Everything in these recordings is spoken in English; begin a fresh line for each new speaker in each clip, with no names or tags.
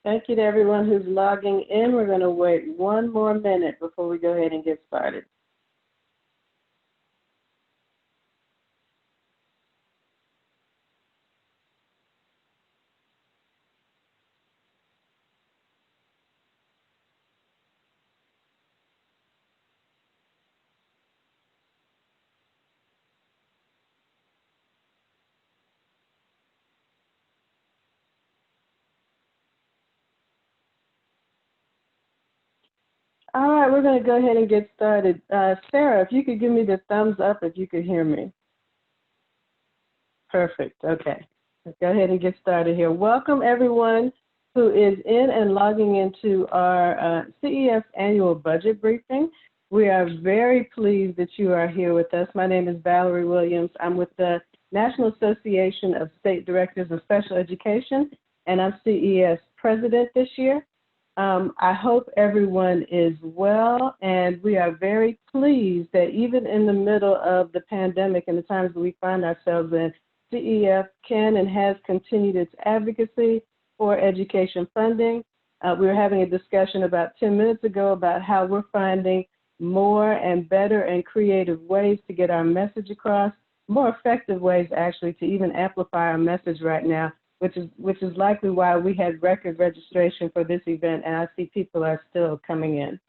Thank you to everyone who's logging in. We're going to wait one more minute before we go ahead and get started. All right, we're going to go ahead and get started. Sarah, if you could give me the thumbs up if you could hear me. Perfect. Okay. Let's go ahead and get started here. Welcome, everyone who is in and logging into our CEF annual budget briefing. We are very pleased that you are here with us. My name is Valerie Williams. I'm with the National Association of State Directors of Special Education, and I'm CES president this year. I hope everyone is well, and we are very pleased that even in the middle of the pandemic and the times that we find ourselves in, CEF can and has continued its advocacy for education funding. We were having a discussion about 10 minutes ago about how we're finding more and better and creative ways to get our message across, more effective ways actually to even amplify our message right now, which is likely why we had record registration for this event, and I see people are still coming in.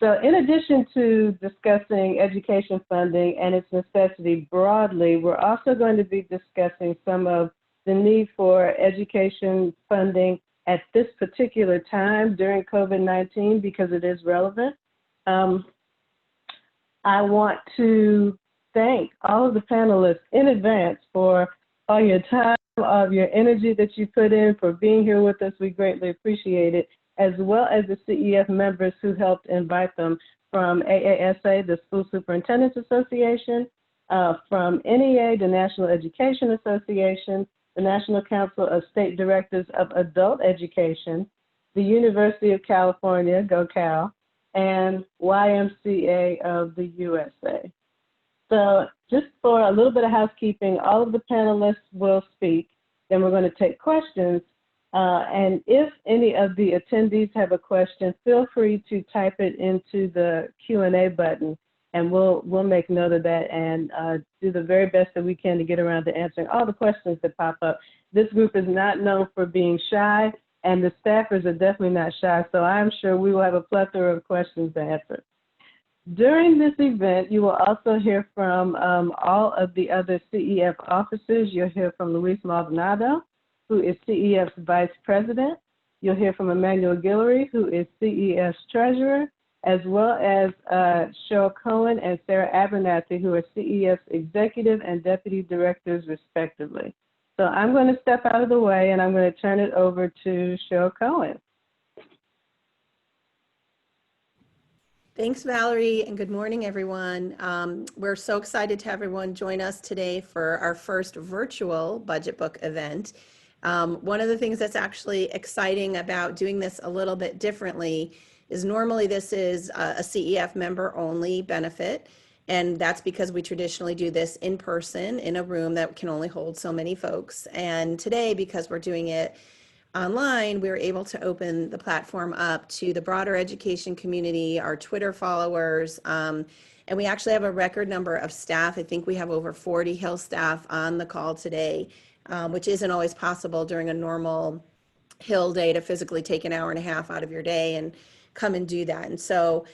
So in addition to discussing education funding and its necessity broadly, we're also going to be discussing some of the need for education funding at this particular time during COVID-19 because it is relevant. I want to thank all of the panelists in advance for all your time, all of your energy that you put in, for being here with us. We greatly appreciate it, as well as the CEF members who helped invite them from AASA, the School Superintendents Association, from NEA, the National Education Association, the National Council of State Directors of Adult Education, the University of California, Go Cal, and YMCA of the USA. So just for a little bit of housekeeping, all of the panelists will speak, then we're going to take questions. And if any of the attendees have a question, feel free to type it into the Q&A button, and we'll make note of that and do the very best that we can to get around to answering all the questions that pop up. This group is not known for being shy, and the staffers are definitely not shy, so I'm sure we will have a plethora of questions to answer. During this event, you will also hear from all of the other CEF officers. You'll hear from Luis Maldonado, who is CEF's Vice President. You'll hear from Emmanuel Guillory, who is CEF's Treasurer, as well as Cheryl Cohen and Sarah Abernathy, who are CEF's Executive and Deputy Directors, respectively. So I'm going to step out of the way, and I'm going to turn it over to Cheryl Cohen.
Thanks, Valerie, and good morning, everyone. We're so excited to have everyone join us today for our first virtual budget book event. One of the things that's actually exciting about doing this a little bit differently is normally this is a CEF member only benefit, and that's because we traditionally do this in person in a room that can only hold so many folks. And today, because we're doing it online, we were able to open the platform up to the broader education community, our Twitter followers, and we actually have a record number of staff. I think we have over 40 Hill staff on the call today, which isn't always possible during a normal Hill day to physically take an hour and a half out of your day and come and do that. And so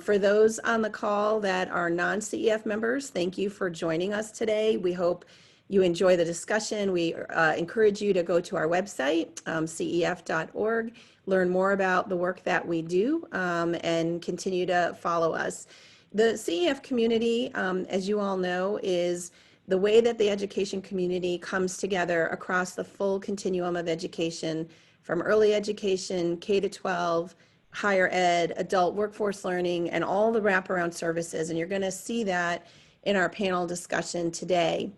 for those on the call that are non-CEF members, thank you for joining us today. We hope you enjoy the discussion. We encourage you to go to our website, cef.org, learn more about the work that we do, and continue to follow us. The CEF community, as you all know, is the way that the education community comes together across the full continuum of education, from early education, K-12, higher ed, adult workforce learning, and all the wraparound services. And you're going to see that in our panel discussion today.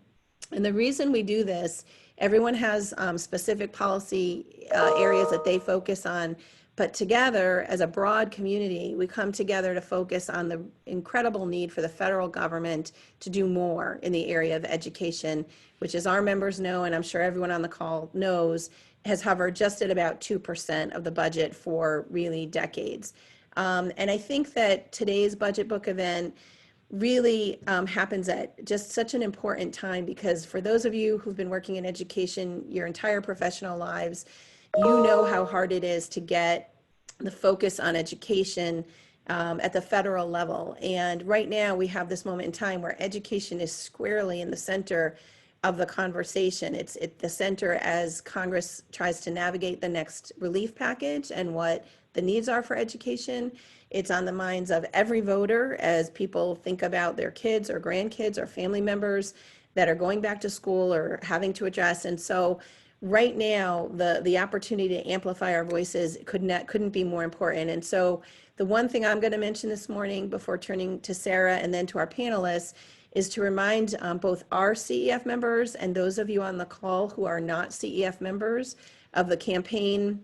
And the reason we do this, everyone has specific policy areas that they focus on, but together as a broad community, we come together to focus on the incredible need for the federal government to do more in the area of education, which, as our members know, and I'm sure everyone on the call knows, has hovered just at about 2% of the budget for really decades. And I think that today's budget book event really happens at just such an important time, because for those of you who've been working in education your entire professional lives, you know how hard it is to get the focus on education at the federal level. And right now we have this moment in time where education is squarely in the center of the conversation. It's at the center as Congress tries to navigate the next relief package and what the needs are for education. It's on the minds of every voter as people think about their kids or grandkids or family members that are going back to school or having to address. And so right now, the opportunity to amplify our voices couldn't be more important. And so the one thing I'm going to mention this morning before turning to Sarah and then to our panelists is to remind both our CEF members and those of you on the call who are not CEF members of the campaign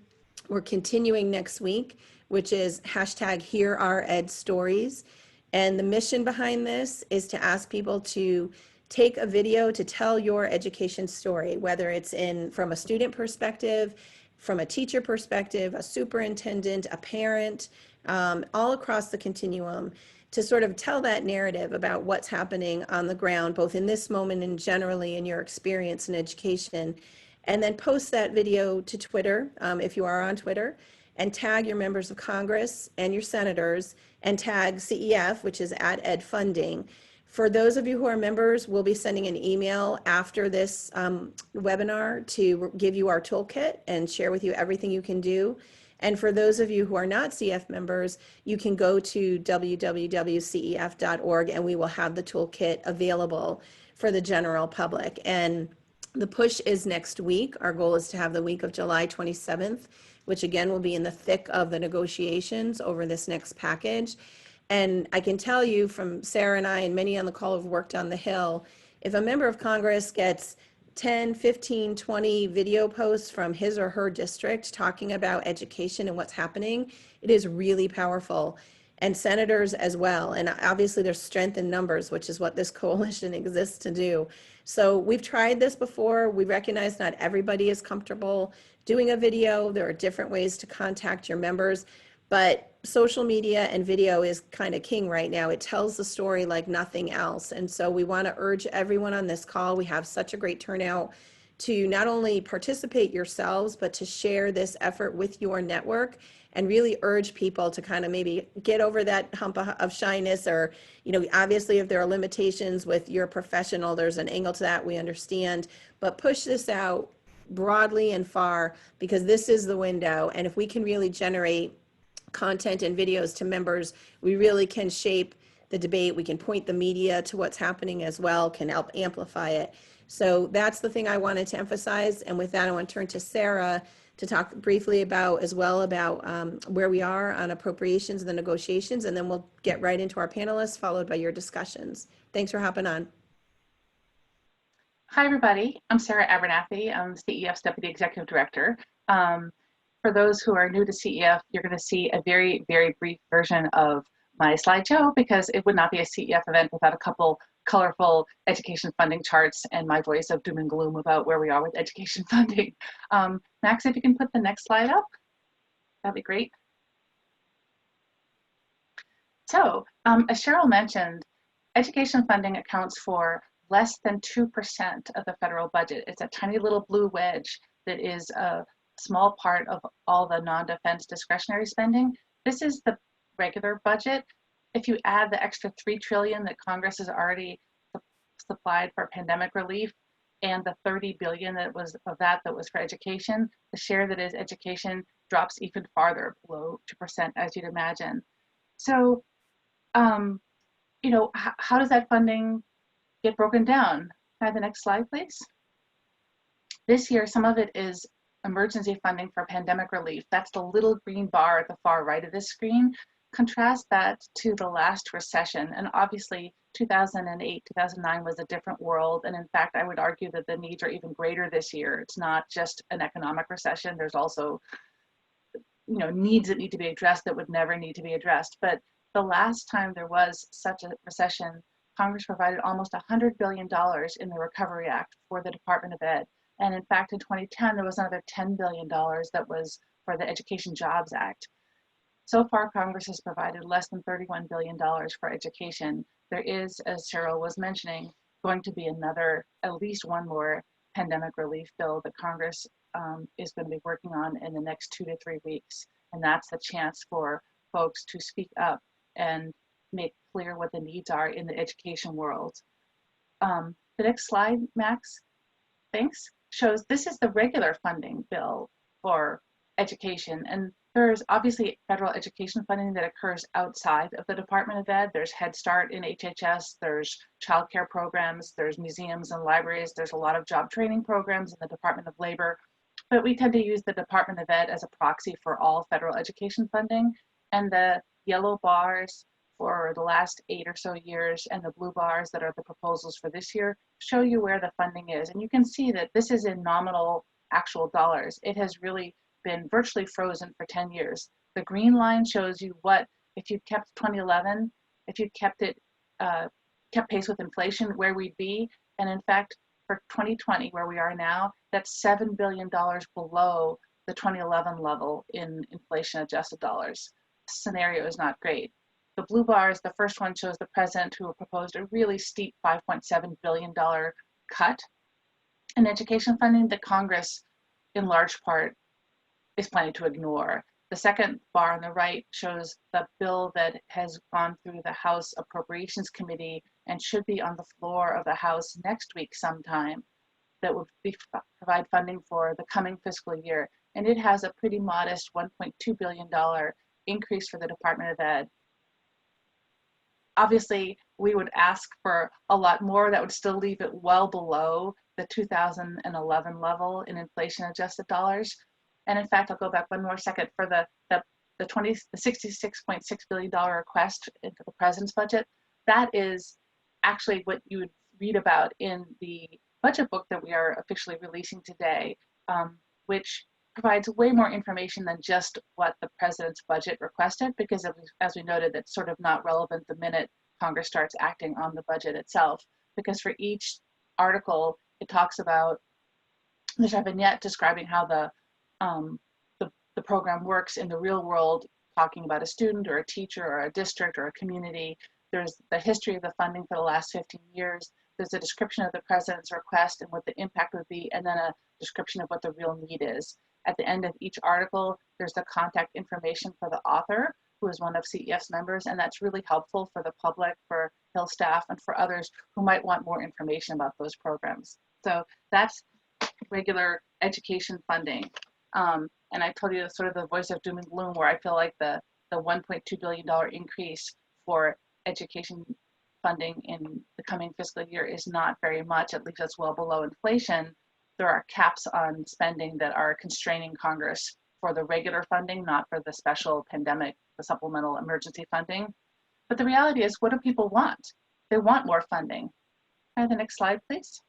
we're continuing next week, which is hashtag Here Are Ed Stories. And the mission behind this is to ask people to take a video to tell your education story, whether it's from a student perspective, from a teacher perspective, a superintendent, a parent, all across the continuum, to sort of tell that narrative about what's happening on the ground, both in this moment and generally in your experience in education. And then post that video to Twitter, if you are on Twitter, and tag your members of Congress and your senators, and tag CEF, which is at Ed Funding. For those of you who are members, we'll be sending an email after this webinar to give you our toolkit and share with you everything you can do. And for those of you who are not CEF members, you can go to www.cef.org and we will have the toolkit available for the general public. And the push is next week. Our goal is to have the week of July 27th, which again will be in the thick of the negotiations over this next package. And I can tell you from Sarah and I and many on the call who've worked on the Hill, if a member of Congress gets 10, 15, 20 video posts from his or her district talking about education and what's happening, it is really powerful. And senators as well. And obviously there's strength in numbers, which is what this coalition exists to do. So we've tried this before. We recognize not everybody is comfortable doing a video. There are different ways to contact your members, but social media and video is kind of king right now. It tells the story like nothing else. And so we want to urge everyone on this call. We have such a great turnout to not only participate yourselves, but to share this effort with your network and really urge people to kind of maybe get over that hump of shyness, or, you know, obviously if there are limitations with your professional, there's an angle to that, we understand, but push this out broadly and far, because this is the window. And if we can really generate content and videos to members, we really can shape the debate. We can point the media to what's happening as well, can help amplify it. So that's the thing I wanted to emphasize. And with that, I want to turn to Sarah to talk briefly about where we are on appropriations and the negotiations, and then we'll get right into our panelists, followed by your discussions. Thanks for hopping on.
Hi, everybody. I'm Sarah Abernathy. I'm CEF's Deputy Executive Director. For those who are new to CEF, you're going to see a very, very brief version of my slideshow, because it would not be a CEF event without a couple colorful education funding charts and my voice of doom and gloom about where we are with education funding. Max, if you can put the next slide up, that'd be great. So, as Cheryl mentioned, education funding accounts for less than 2% of the federal budget. It's a tiny little blue wedge that is a small part of all the non-defense discretionary spending. This is the regular budget. If you add the extra $3 trillion that Congress has already supplied for pandemic relief, and the $30 billion that was for education, the share that is education drops even farther, below 2%, as you'd imagine. So, you know, how does that funding get broken down? Can I have the next slide, please? This year, some of it is emergency funding for pandemic relief. That's the little green bar at the far right of this screen. Contrast that to the last recession. And obviously 2008, 2009 was a different world. And in fact, I would argue that the needs are even greater this year. It's not just an economic recession. There's also, you know, needs that need to be addressed that would never need to be addressed. But the last time there was such a recession, Congress provided almost $100 billion in the Recovery Act for the Department of Ed. And in fact, in 2010, there was another $10 billion that was for the Education Jobs Act. So far, Congress has provided less than $31 billion for education. There is, as Cheryl was mentioning, going to be at least one more pandemic relief bill that Congress is going to be working on in the next 2 to 3 weeks. And that's the chance for folks to speak up and make clear what the needs are in the education world. The next slide, Max, thanks, shows this is the regular funding bill for education. And there's obviously federal education funding that occurs outside of the Department of Ed. There's Head Start in HHS, there's childcare programs, there's museums and libraries, there's a lot of job training programs in the Department of Labor. But we tend to use the Department of Ed as a proxy for all federal education funding. And the yellow bars for the last 8 or so years and the blue bars that are the proposals for this year show you where the funding is. And you can see that this is in nominal actual dollars. It has really been virtually frozen for 10 years. The green line shows you what, if you kept 2011, if you kept it, kept pace with inflation, where we'd be. And in fact, for 2020, where we are now, that's $7 billion below the 2011 level in inflation adjusted dollars. The scenario is not great. The blue bars, the first one shows the president who proposed a really steep $5.7 billion cut in education funding that Congress, in large part, is planning to ignore. The second bar on the right shows the bill that has gone through the House Appropriations Committee and should be on the floor of the House next week sometime, that would provide funding for the coming fiscal year. And it has a pretty modest $1.2 billion increase for the Department of Ed. Obviously, we would ask for a lot more. That would still leave it well below the 2011 level in inflation adjusted dollars. And in fact, I'll go back one more second for the $66.6 billion request into the president's budget. That is actually what you would read about in the budget book that we are officially releasing today, which provides way more information than just what the president's budget requested, because as we noted, that's sort of not relevant the minute Congress starts acting on the budget itself. Because for each article, it talks about, there's a vignette describing how the program works in the real world, talking about a student or a teacher or a district or a community. There's the history of the funding for the last 15 years. There's a description of the president's request and what the impact would be, and then a description of what the real need is. At the end of each article, there's the contact information for the author, who is one of CEF's members, and that's really helpful for the public, for Hill staff, and for others who might want more information about those programs. So that's regular education funding. And I told you sort of the voice of doom and gloom, where I feel like the $1.2 billion increase for education funding in the coming fiscal year is not very much. At least that's well below inflation. There are caps on spending that are constraining Congress for the regular funding, not for the special pandemic, the supplemental emergency funding. But the reality is, what do people want? They want more funding. Can I have the next slide, please?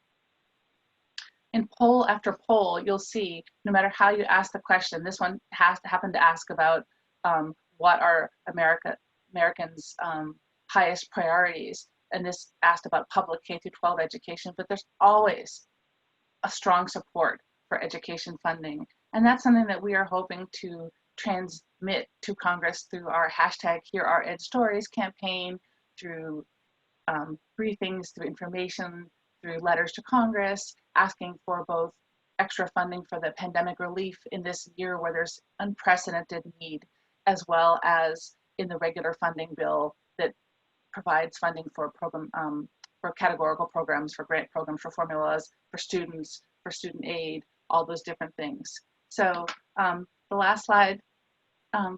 In poll after poll, you'll see, no matter how you ask the question, this one happened to ask about what are Americans' highest priorities, and this asked about public K-12 education, but there's always a strong support for education funding. And that's something that we are hoping to transmit to Congress through our #HereAreEdStories campaign, through briefings, through information, through letters to Congress, asking for both extra funding for the pandemic relief in this year where there's unprecedented need, as well as in the regular funding bill that provides funding for for categorical programs, for grant programs, for formulas, for students, for student aid, all those different things. So the last slide,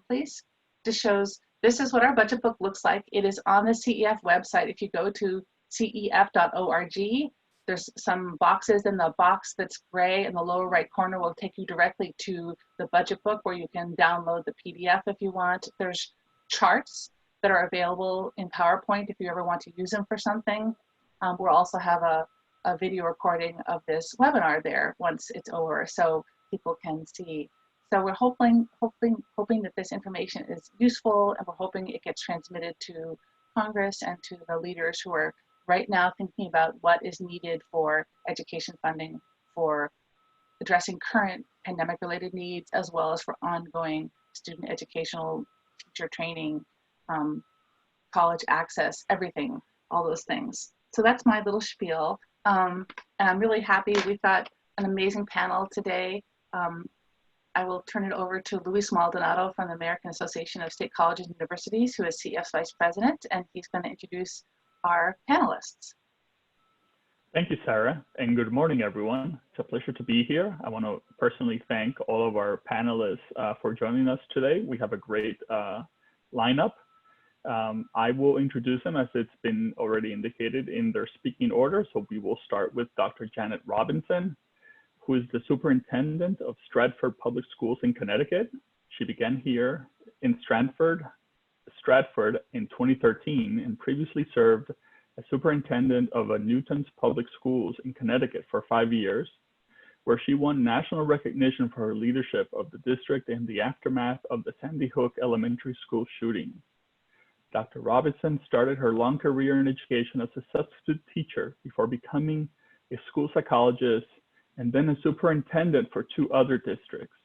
please, just shows this is what our budget book looks like. It is on the CEF website. If you go to cef.org, there's some boxes, and the box that's gray in the lower right corner will take you directly to the budget book, where you can download the PDF if you want. There's charts that are available in PowerPoint if you ever want to use them for something. We'll also have a video recording of this webinar there once it's over, so people can see. So we're hoping that this information is useful, and we're hoping it gets transmitted to Congress and to the leaders who are right now thinking about what is needed for education funding for addressing current pandemic-related needs, as well as for ongoing student educational, teacher training, college access, everything, all those things. So that's my little spiel. And I'm really happy. We've got an amazing panel today. I will turn it over to Luis Maldonado from the American Association of State Colleges and Universities, who is CEF's Vice President, and he's going to introduce our panelists.
Thank you, Sarah, and good morning, everyone. It's a pleasure to be here. I want to personally thank all of our panelists for joining us today. We have a great lineup. I will introduce them as it's been already indicated in their speaking order. So we will start with Dr. Janet Robinson, who is the superintendent of Stratford Public Schools in Connecticut. She began here in Stratford in 2013 and previously served as superintendent of Newton's Public Schools in Connecticut for 5 years, where she won national recognition for her leadership of the district in the aftermath of the Sandy Hook Elementary School shooting. Dr. Robinson started her long career in education as a substitute teacher before becoming a school psychologist and then a superintendent for 2 other districts.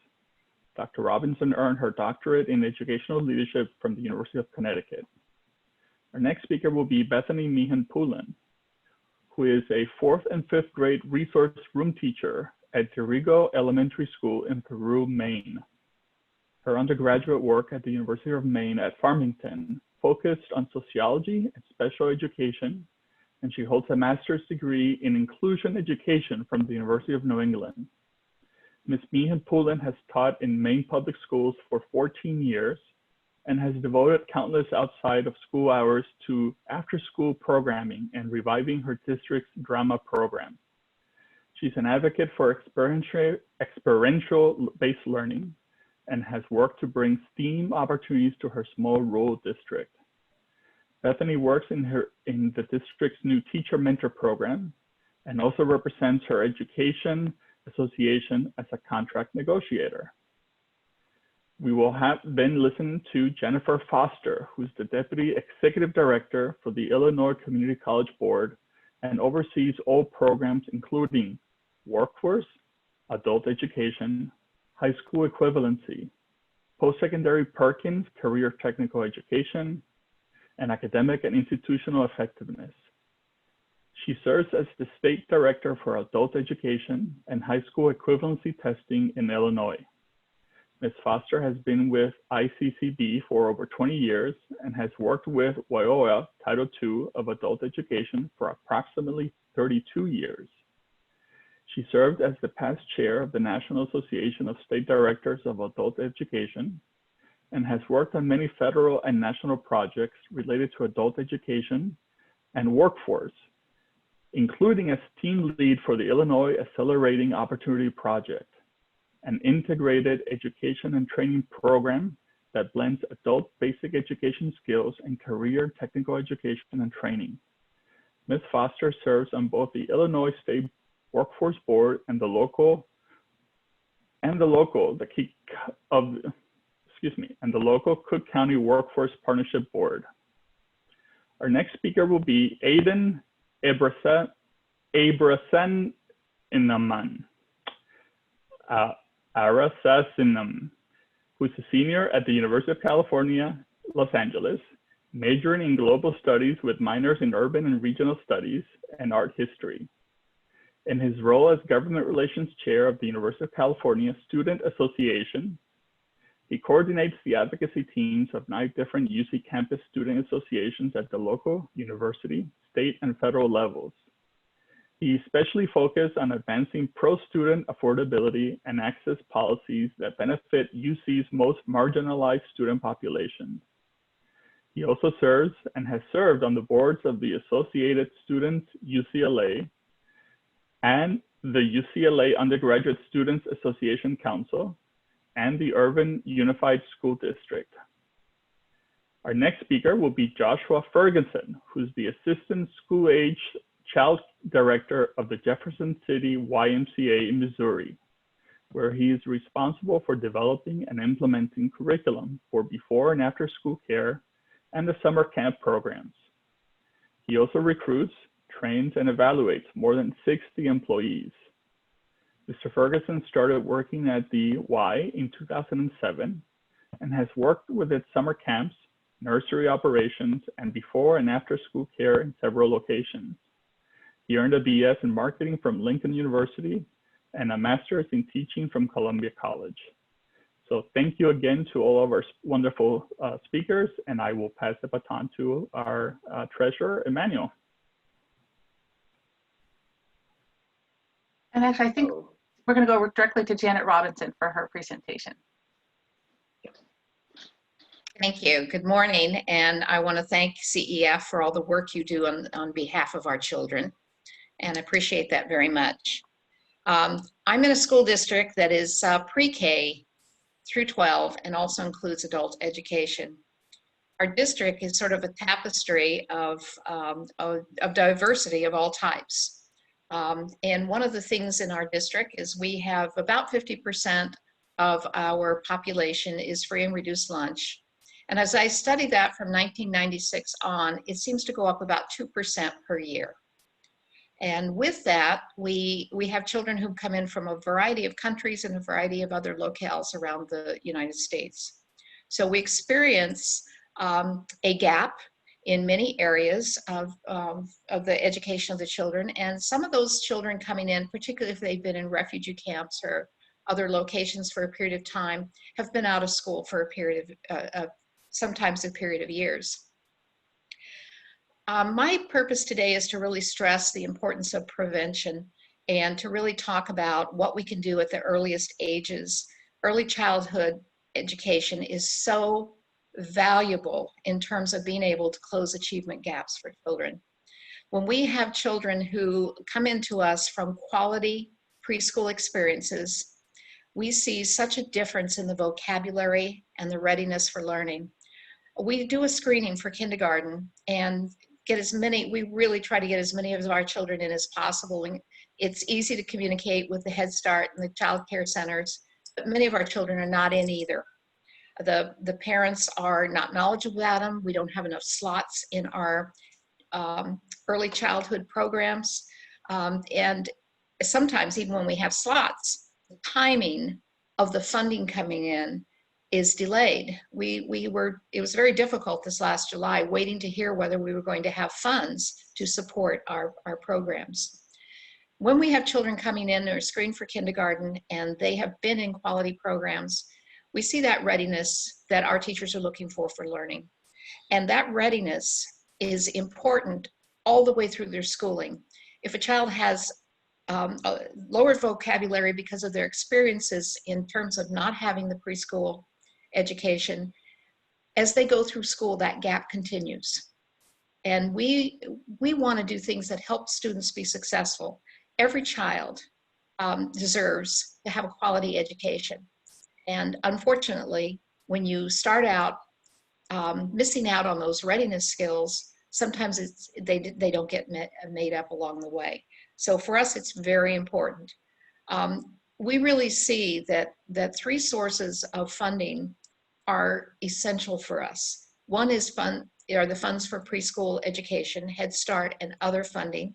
Dr. Robinson earned her doctorate in educational leadership from the University of Connecticut. Our next speaker will be Bethany Meehan-Pullen, who is a 4th and 5th grade resource room teacher at Dirigo Elementary School in Peru, Maine. Her undergraduate work at the University of Maine at Farmington focused on sociology and special education, and she holds a master's degree in inclusion education from the University of New England. Ms. Meehan-Pullen has taught in Maine public schools for 14 years and has devoted countless outside of school hours to after-school programming and reviving her district's drama program. She's an advocate for experiential-based learning and has worked to bring STEAM opportunities to her small rural district. Bethany works in the district's new teacher mentor program and also represents her education association as a contract negotiator. We will then listen to Jennifer Foster, who's the Deputy Executive Director for the Illinois Community College Board and oversees all programs including workforce, adult education, high school equivalency, post-secondary Perkins career technical education, and academic and institutional effectiveness. She serves as the State Director for Adult Education and High School Equivalency Testing in Illinois. Ms. Foster has been with ICCB for over 20 years and has worked with WIOA Title II of Adult Education for approximately 32 years. She served as the past chair of the National Association of State Directors of Adult Education and has worked on many federal and national projects related to adult education and workforce, including as team lead for the Illinois Accelerating Opportunity Project, an integrated education and training program that blends adult basic education skills and career technical education and training. Ms. Foster serves on both the Illinois State Workforce Board and the local Cook County Workforce Partnership Board. Our next speaker will be Aidan Arasasinam, who's a senior at the University of California, Los Angeles, majoring in global studies with minors in urban and regional studies and art history. In his role as government relations chair of the University of California Student Association, he coordinates the advocacy teams of 9 different UC campus student associations at the local, university, state, and federal levels. He especially focused on advancing pro-student affordability and access policies that benefit UC's most marginalized student populations. He also serves and has served on the boards of the Associated Students UCLA and the UCLA Undergraduate Students Association Council and the Urban Unified School District. Our next speaker will be Joshua Ferguson, who's the Assistant School Age Child Director of the Jefferson City YMCA in Missouri, where he is responsible for developing and implementing curriculum for before and after school care and the summer camp programs. He also recruits, trains, and evaluates more than 60 employees. Mr. Ferguson started working at the Y in 2007 and has worked with its summer camps, nursery operations, and before and after school care in several locations. He earned a BS in marketing from Lincoln University and a master's in teaching from Columbia College. So thank you again to all of our wonderful speakers, and I will pass the baton to our treasurer, Emmanuel.
And I think we're going to go directly to Janet Robinson for her presentation.
Thank you. Good morning. And I want to thank CEF for all the work you do on behalf of our children. And I appreciate that very much. I'm in a school district that is pre-K through 12 and also includes adult education. Our district is sort of a tapestry of diversity of all types. And one of the things in our district is we have about 50% of our population is free and reduced lunch. And as I study that from 1996 on, it seems to go up about 2% per year. And with that, we have children who come in from a variety of countries and a variety of other locales around the United States. So we experience a gap in many areas of the education of the children. And some of those children coming in, particularly if they've been in refugee camps or other locations for a period of time, have been out of school for a period of, sometimes a period of years. My purpose today is to really stress the importance of prevention and to really talk about what we can do at the earliest ages. Early childhood education is so valuable in terms of being able to close achievement gaps for children. When we have children who come into us from quality preschool experiences, we see such a difference in the vocabulary and the readiness for learning. We do a screening for kindergarten and we really try to get as many of our children in as possible. And it's easy to communicate with the Head Start and the child care centers, but many of our children are not in either. The parents are not knowledgeable about them. We don't have enough slots in our early childhood programs. And sometimes even when we have slots, the timing of the funding coming in is delayed. It was very difficult this last July waiting to hear whether we were going to have funds to support our programs. When we have children coming in, they're screened for kindergarten and they have been in quality programs, we see that readiness that our teachers are looking for learning. And that readiness is important all the way through their schooling. If a child has a lower vocabulary because of their experiences in terms of not having the preschool education, as they go through school, that gap continues. And we want to do things that help students be successful. Every child deserves to have a quality education. And unfortunately, when you start out missing out on those readiness skills, sometimes they don't get made up along the way. So for us, it's very important. We really see that three sources of funding are essential for us. One is the funds for preschool education, Head Start, and other funding.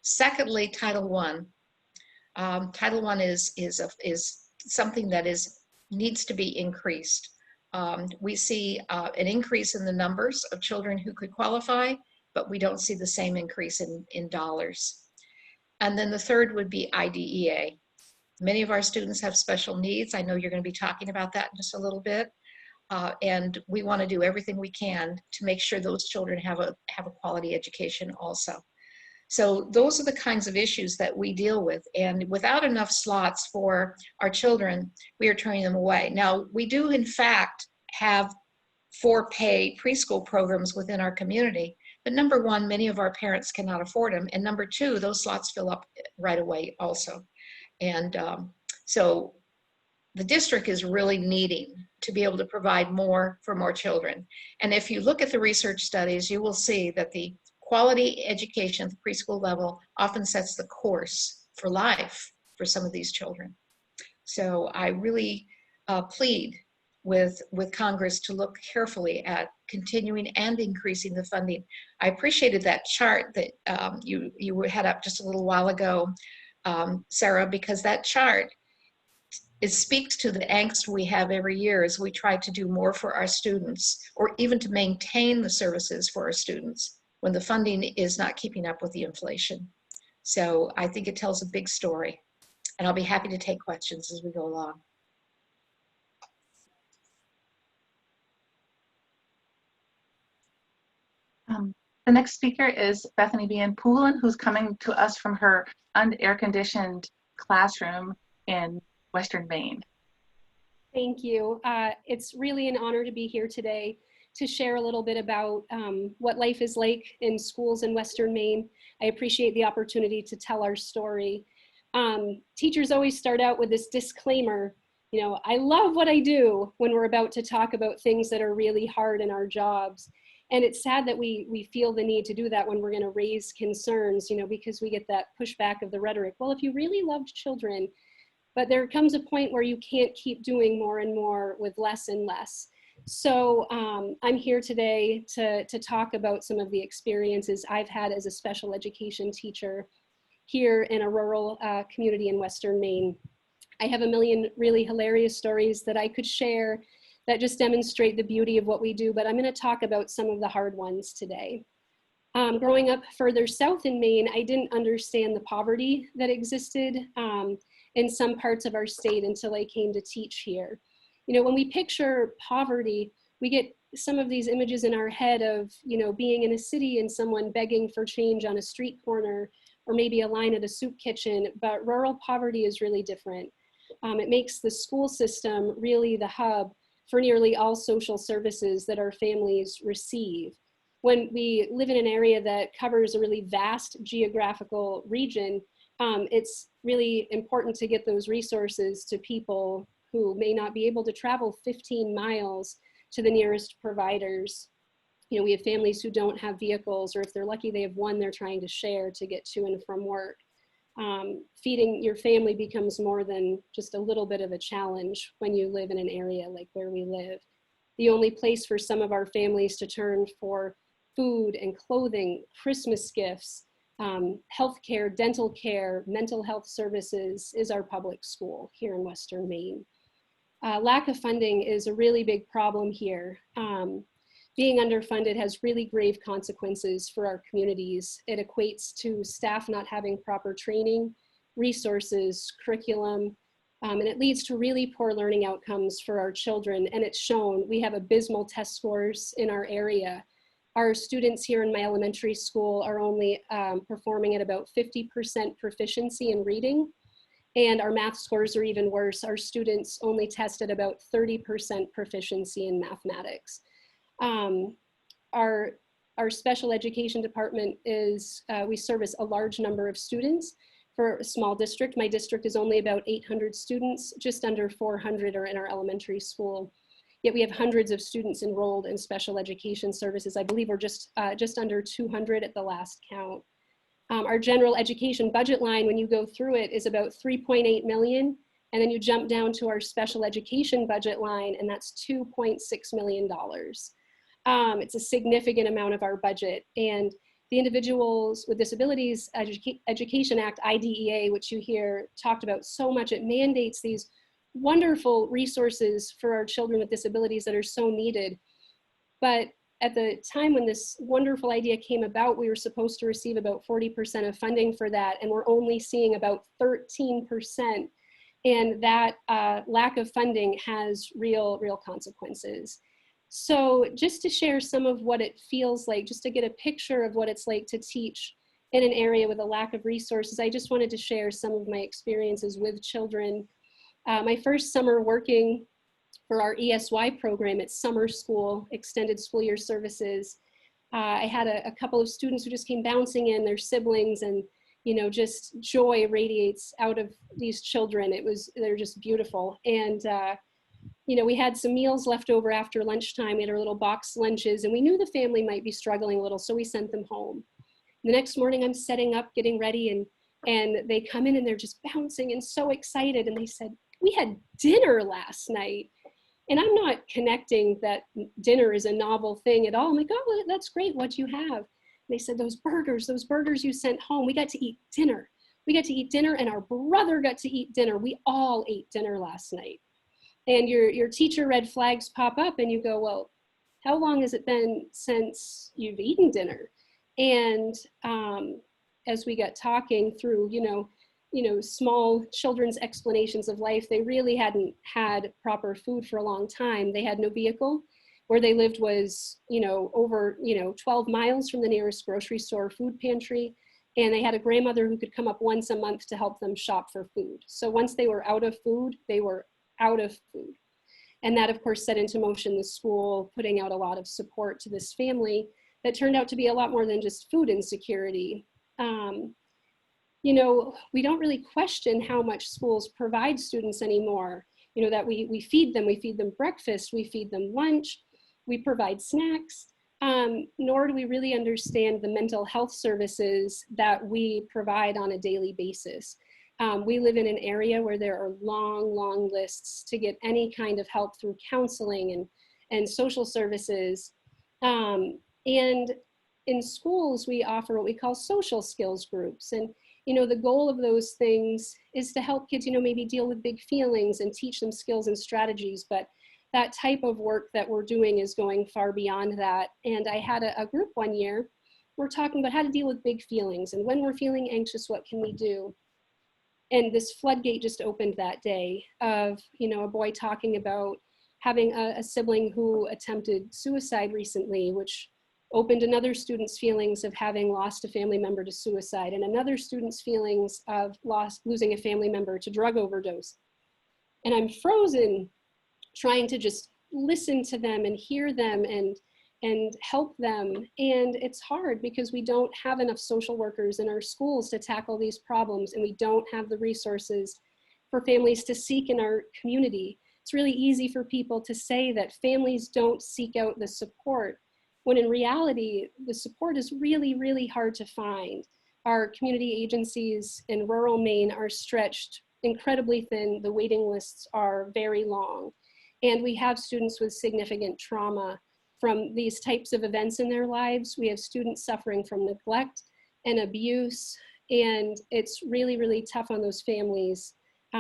Secondly, Title I. Title I is something that needs to be increased. We see an increase in the numbers of children who could qualify, but we don't see the same increase in dollars. And then the third would be IDEA. Many of our students have special needs. I know you're going to be talking about that in just a little bit. And we want to do everything we can to make sure those children have a quality education also. So those are the kinds of issues that we deal with. And without enough slots for our children, we are turning them away. Now, we do in fact have for-pay preschool programs within our community. But number one, many of our parents cannot afford them. And number two, those slots fill up right away also. And so the district is really needing to be able to provide more for more children. And if you look at the research studies, you will see that the quality education at the preschool level often sets the course for life for some of these children. So I really plead with Congress to look carefully at continuing and increasing the funding. I appreciated that chart that you had up just a little while ago Sarah, because that chart, it speaks to the angst we have every year as we try to do more for our students, or even to maintain the services for our students when the funding is not keeping up with the inflation. So I think it tells a big story, and I'll be happy to take questions as we go along.
The next speaker is Bethany Bean Poulin, who's coming to us from her unair-conditioned classroom in Western Maine.
Thank you. It's really an honor to be here today to share a little bit about what life is like in schools in Western Maine. I appreciate the opportunity to tell our story. Teachers always start out with this disclaimer, you know, I love what I do, when we're about to talk about things that are really hard in our jobs. And it's sad that we feel the need to do that when we're going to raise concerns, you know, because we get that pushback of the rhetoric. Well, if you really loved children, but there comes a point where you can't keep doing more and more with less and less. So I'm here today to talk about some of the experiences I've had as a special education teacher here in a rural community in Western Maine. I have a million really hilarious stories that I could share that just demonstrate the beauty of what we do, but I'm going to talk about some of the hard ones today. Growing up further south in Maine, I didn't understand the poverty that existed in some parts of our state until I came to teach here. You know, when we picture poverty, we get some of these images in our head of, you know, being in a city and someone begging for change on a street corner, or maybe a line at a soup kitchen, but rural poverty is really different. It makes the school system really the hub for nearly all social services that our families receive. When we live in an area that covers a really vast geographical region, it's really important to get those resources to people who may not be able to travel 15 miles to the nearest providers. You know, we have families who don't have vehicles, or if they're lucky they have one they're trying to share to get to and from work. Feeding your family becomes more than just a little bit of a challenge when you live in an area like where we live. The only place for some of our families to turn for food and clothing, Christmas gifts, healthcare, dental care, mental health services is our public school here in Western Maine. Lack of funding is a really big problem here. Being underfunded has really grave consequences for our communities. It equates to staff not having proper training, resources, curriculum, and it leads to really poor learning outcomes for our children. And it's shown. We have abysmal test scores in our area. Our students here in my elementary school are only performing at about 50% proficiency in reading. And our math scores are even worse. Our students only test at about 30% proficiency in mathematics. Our special education department is, we service a large number of students for a small district. My district is only about 800 students, just under 400 are in our elementary school. Yet we have hundreds of students enrolled in special education services. I believe we're just under 200 at the last count. Our general education budget line, when you go through it, is about 3.8 million. And then you jump down to our special education budget line, and that's $2.6 million. It's a significant amount of our budget. And the Individuals with Disabilities Education Act, IDEA, which you hear talked about so much, it mandates these wonderful resources for our children with disabilities that are so needed. But at the time when this wonderful idea came about, we were supposed to receive about 40% of funding for that, and we're only seeing about 13%. And that lack of funding has real consequences. So just to share some of what it feels like, just to get a picture of what it's like to teach in an area with a lack of resources, I just wanted to share some of my experiences with children. My first summer working for our ESY program at summer school, extended school year services, I had a couple of students who just came bouncing in, their siblings, and you know, just joy radiates out of these children. They're just beautiful. And you know, we had some meals left over after lunchtime. We had our little box lunches, and we knew the family might be struggling a little, so we sent them home. The next morning, I'm setting up, getting ready, and they come in and they're just bouncing and so excited. And they said, "We had dinner last night." And I'm not connecting that dinner is a novel thing at all. I'm like, "Oh, well, that's great. What'd you have?" And they said, those burgers you sent home, we got to eat dinner. we got to eat dinner, and our brother got to eat dinner. We all ate dinner last night. And your teacher red flags pop up, and you go, well, how long has it been since you've eaten dinner? And as we got talking through, small children's explanations of life, they really hadn't had proper food for a long time. They had no vehicle. Where they lived was, over, 12 miles from the nearest grocery store, food pantry. And they had a grandmother who could come up once a month to help them shop for food. So once they were out of food, they were out of food. And that, of course, set into motion the school putting out a lot of support to this family that turned out to be a lot more than just food insecurity. We don't really question how much schools provide students anymore. That we feed them breakfast, we feed them lunch, we provide snacks, nor do we really understand the mental health services that we provide on a daily basis. We live in an area where there are long lists to get any kind of help through counseling and social services. And in schools, we offer what we call social skills groups. And, the goal of those things is to help kids, maybe deal with big feelings and teach them skills and strategies. But that type of work that we're doing is going far beyond that. And I had a group one year, we're talking about how to deal with big feelings. And when we're feeling anxious, what can we do? And this floodgate just opened that day of, a boy talking about having a sibling who attempted suicide recently, which opened another student's feelings of having lost a family member to suicide, and another student's feelings of losing a family member to drug overdose. And I'm frozen trying to just listen to them and hear them and help them. And it's hard because we don't have enough social workers in our schools to tackle these problems, and we don't have the resources for families to seek in our community. It's really easy for people to say that families don't seek out the support, when in reality, the support is really hard to find. Our community agencies in rural Maine are stretched incredibly thin. The waiting lists are very long. And we have students with significant trauma from these types of events in their lives. We have students suffering from neglect and abuse, and it's really tough on those families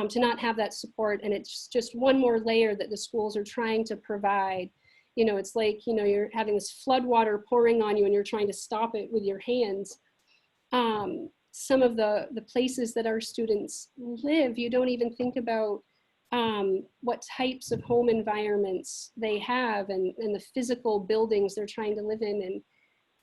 to not have that support. And it's just one more layer that the schools are trying to provide. It's like, you're having this flood water pouring on you and you're trying to stop it with your hands. Some of the places that our students live, you don't even think about what types of home environments they have and the physical buildings they're trying to live in. And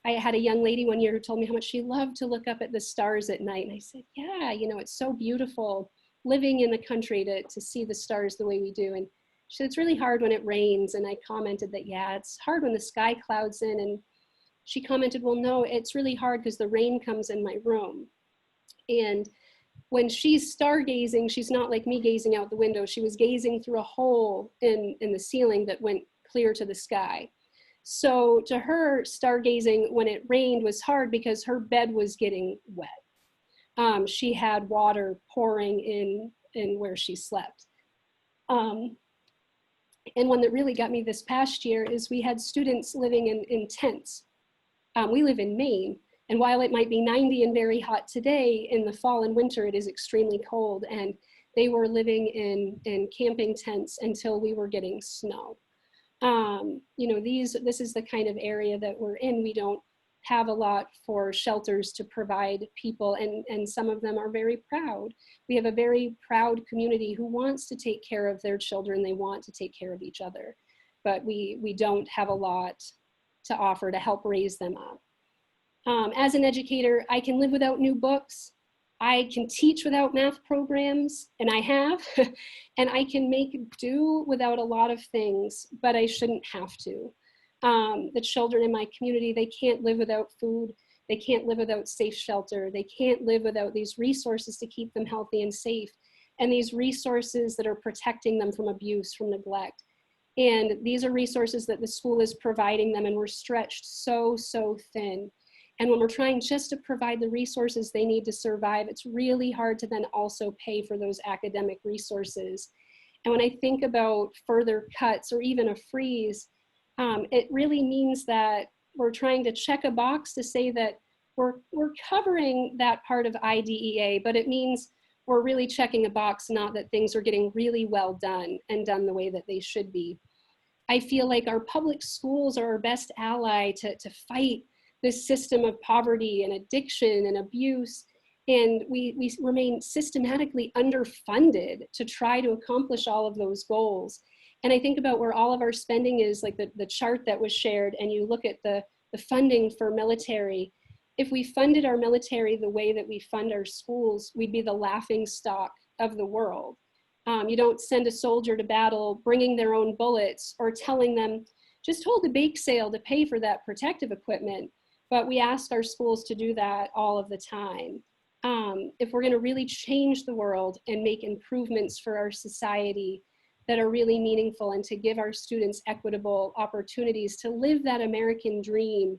I had a young lady one year who told me how much she loved to look up at the stars at night. And I said, yeah, it's so beautiful living in the country to see the stars the way we do. And she said, it's really hard when it rains. And I commented that, yeah, it's hard when the sky clouds in. And she commented, well, no, it's really hard because the rain comes in my room. And when she's stargazing, she's not like me gazing out the window. She was gazing through a hole in the ceiling that went clear to the sky. So to her, stargazing when it rained was hard because her bed was getting wet. She had water pouring in where she slept. And one that really got me this past year is we had students living in tents. We live in Maine, and while it might be 90 and very hot today, in the fall and winter it is extremely cold, and they were living in camping tents until we were getting snow. This is the kind of area that we're in. We don't have a lot for shelters to provide people, and some of them are very proud. We have a very proud community who wants to take care of their children. They want to take care of each other, but we don't have a lot to offer to help raise them up. As an educator, I can live without new books. I can teach without math programs, and I have, and I can make do without a lot of things, but I shouldn't have to. The children in my community, they can't live without food. They can't live without safe shelter. They can't live without these resources to keep them healthy and safe, and these resources that are protecting them from abuse, from neglect. And these are resources that the school is providing them, and we're stretched so thin. And when we're trying just to provide the resources they need to survive, it's really hard to then also pay for those academic resources. And when I think about further cuts or even a freeze, it really means that we're trying to check a box to say that we're covering that part of IDEA, but it means we're really checking a box, not that things are getting really well done and done the way that they should be. I feel like our public schools are our best ally to fight this system of poverty and addiction and abuse. And we remain systematically underfunded to try to accomplish all of those goals. And I think about where all of our spending is, like the chart that was shared, and you look at the funding for military. If we funded our military the way that we fund our schools, we'd be the laughing stock of the world. You don't send a soldier to battle bringing their own bullets or telling them, just hold a bake sale to pay for that protective equipment. But we ask our schools to do that all of the time. If we're going to really change the world and make improvements for our society that are really meaningful, and to give our students equitable opportunities to live that American dream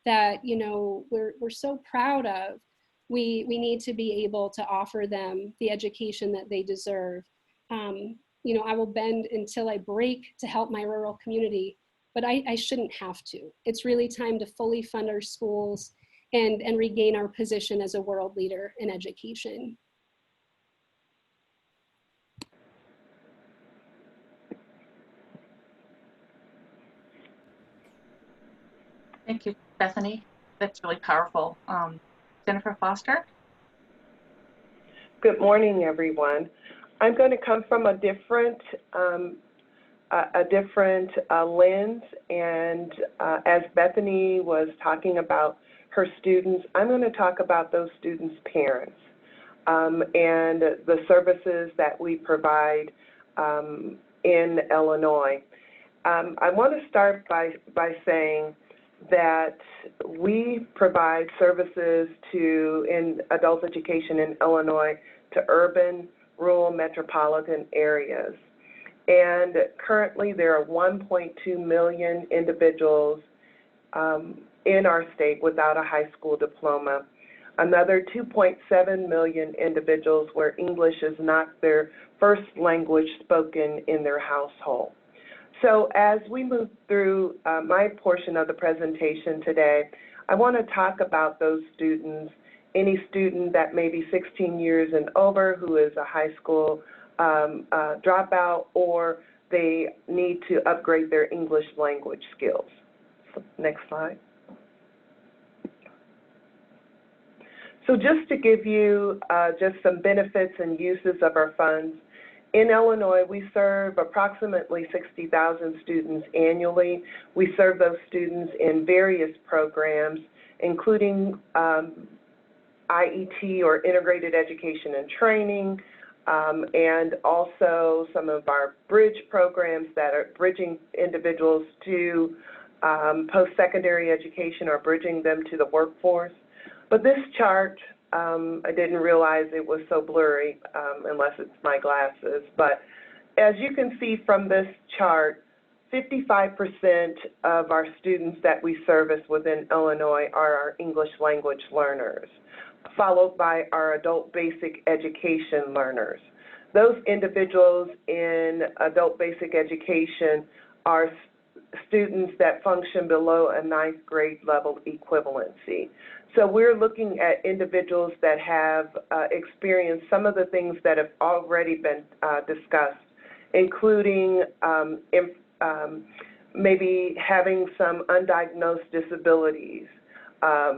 that, you know, we're so proud of, we need to be able to offer them the education that they deserve. You know, I will bend until I break to help my rural community, but I shouldn't have to. It's really time to fully fund our schools and regain our position as a world leader in education.
Thank you, Bethany. That's really powerful. Jennifer Foster?
Good morning, everyone. I'm going to come from a different lens, and as Bethany was talking about her students, I'm going to talk about those students' parents and the services that we provide in Illinois. I want to start by saying that we provide services in adult education in Illinois to urban, rural, metropolitan areas. And currently there are 1.2 million individuals in our state without a high school diploma. Another 2.7 million individuals where English is not their first language spoken in their household. So as we move through my portion of the presentation today, I want to talk about those students, any student that may be 16 years and over who is a high school dropout, or they need to upgrade their English language skills. So, next slide. So just to give you just some benefits and uses of our funds, in Illinois, we serve approximately 60,000 students annually. We serve those students in various programs, including IET, or Integrated Education and Training, and also some of our bridge programs that are bridging individuals to post-secondary education or bridging them to the workforce. But this chart, I didn't realize it was so blurry, unless it's my glasses. But as you can see from this chart, 55% of our students that we service within Illinois are our English language learners, followed by our adult basic education learners. Those individuals in adult basic education are students that function below a 9th grade level equivalency. So we're looking at individuals that have experienced some of the things that have already been discussed, including maybe having some undiagnosed disabilities,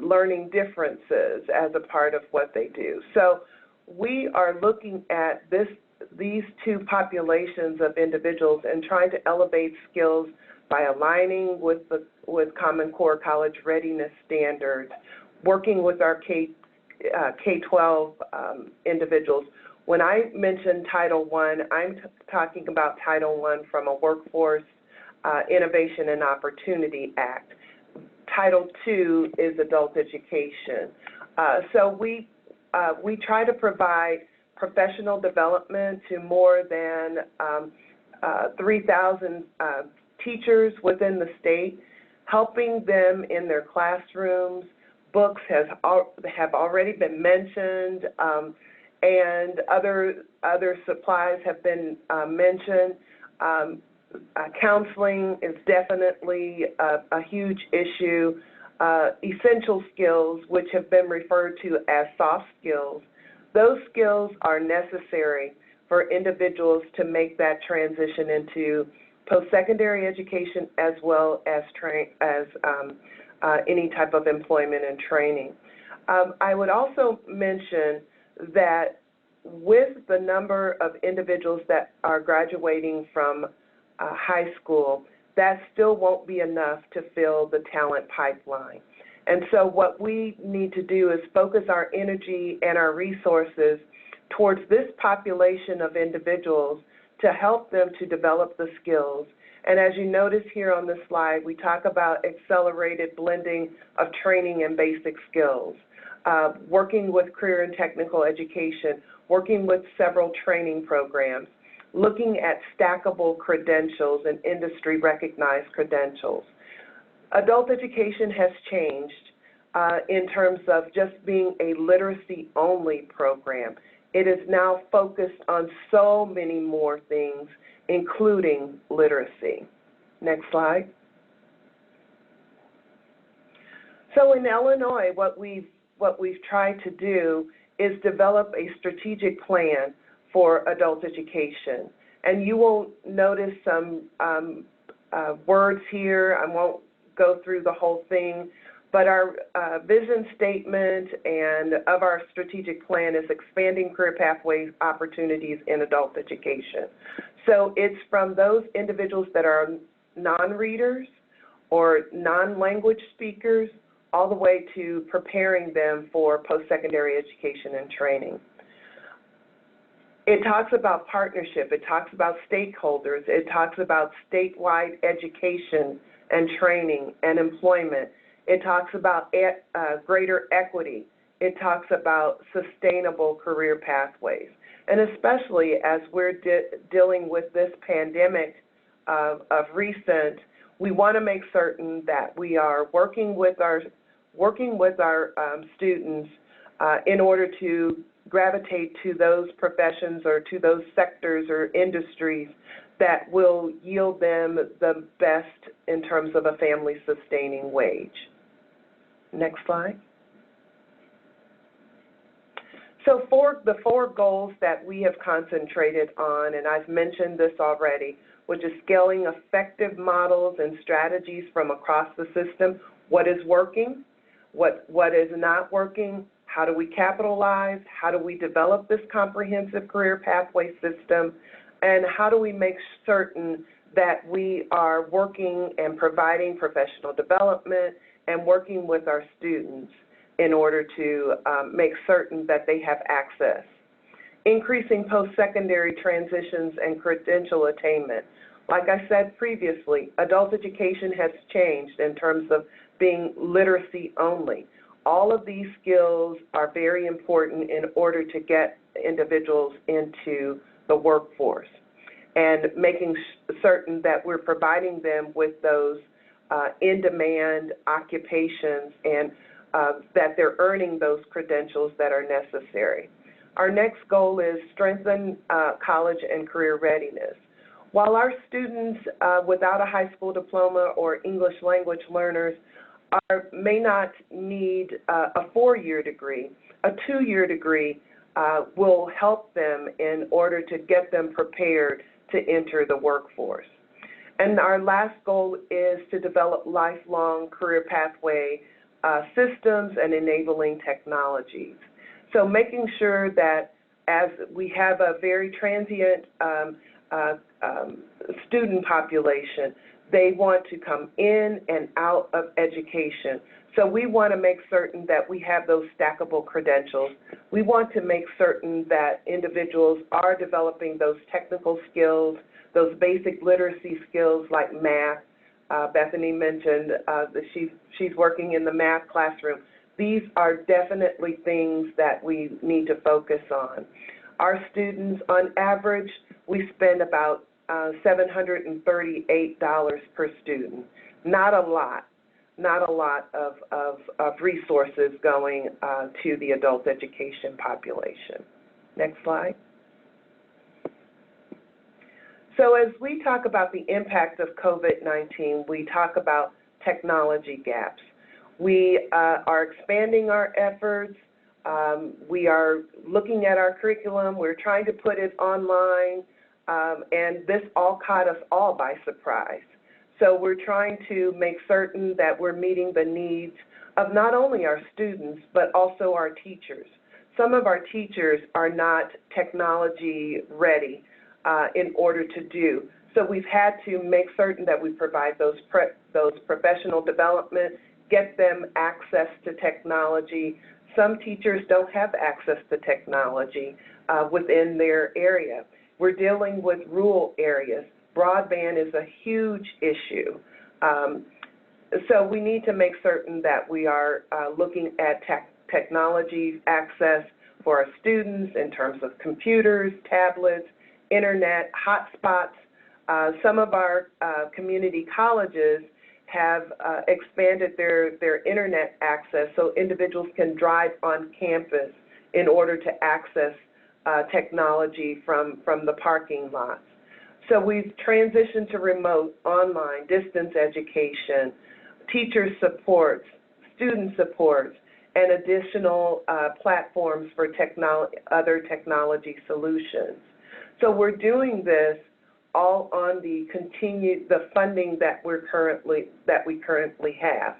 learning differences as a part of what they do. So we are looking at these two populations of individuals and trying to elevate skills by aligning with Common Core college readiness standards, working with our K-12 individuals. When I mention Title I, I'm talking about Title I from a Workforce Innovation and Opportunity Act. Title II is adult education. So we try to provide professional development to more than 3,000 teachers within the state, helping them in their classrooms. Books have already been mentioned, and other supplies have been mentioned. Counseling is definitely a huge issue. essential skills, which have been referred to as soft skills. Those skills are necessary for individuals to make that transition into post-secondary education as well as any type of employment and training. I would also mention that with the number of individuals that are graduating from high school, that still won't be enough to fill the talent pipeline. And so what we need to do is focus our energy and our resources towards this population of individuals to help them to develop the skills. And as you notice here on the slide, we talk about accelerated blending of training and basic skills, working with career and technical education, working with several training programs, looking at stackable credentials and industry-recognized credentials. Adult education has changed in terms of just being a literacy-only program. It is now focused on so many more things, including literacy. Next slide. So in Illinois, what we've tried to do is develop a strategic plan for adult education. And you will notice some words here. I won't go through the whole thing, but our vision statement and of our strategic plan is expanding career pathway opportunities in adult education. So it's from those individuals that are non-readers or non-language speakers all the way to preparing them for post-secondary education and training. It talks about partnership, it talks about stakeholders, it talks about statewide education and training and employment. It talks about greater equity. It talks about sustainable career pathways. And especially as we're dealing with this pandemic of recent, we want to make certain that we are working with our students in order to gravitate to those professions or to those sectors or industries that will yield them the best in terms of a family sustaining wage. Next slide. So the four goals that we have concentrated on, and I've mentioned this already, which is scaling effective models and strategies from across the system. What is working? What is not working? How do we capitalize? How do we develop this comprehensive career pathway system? And how do we make certain that we are working and providing professional development and working with our students in order to make certain that they have access? Increasing post-secondary transitions and credential attainment. Like I said previously, adult education has changed in terms of being literacy only. All of these skills are very important in order to get individuals into the workforce and making certain that we're providing them with those in-demand occupations and that they're earning those credentials that are necessary. Our next goal is strengthen college and career readiness. While our students without a high school diploma or English language learners may not need a 4-year degree, a 2-year degree will help them in order to get them prepared to enter the workforce. And our last goal is to develop lifelong career pathway systems and enabling technologies. So making sure that as we have a very transient student population, they want to come in and out of education. So we want to make certain that we have those stackable credentials. We want to make certain that individuals are developing those technical skills, those basic literacy skills like math. Bethany mentioned that she's working in the math classroom. These are definitely things that we need to focus on. Our students, on average, we spend about $738 per student. Not a lot of resources going to the adult education population. Next slide. So as we talk about the impact of COVID-19, we talk about technology gaps. We are expanding our efforts. We are looking at our curriculum. We're trying to put it online, and this all caught us all by surprise. So we're trying to make certain that we're meeting the needs of not only our students, but also our teachers. Some of our teachers are not technology ready in order to do. So we've had to make certain that we provide those professional development, get them access to technology. Some teachers don't have access to technology within their area. We're dealing with rural areas. Broadband is a huge issue. So we need to make certain that we are looking at technology access for our students in terms of computers, tablets, internet, hotspots. Some of our community colleges have expanded their internet access so individuals can drive on campus in order to access technology from the parking lots. So we've transitioned to remote, online, distance education, teacher supports, student supports, and additional platforms for other technology solutions. So we're doing this all on the funding that we currently have,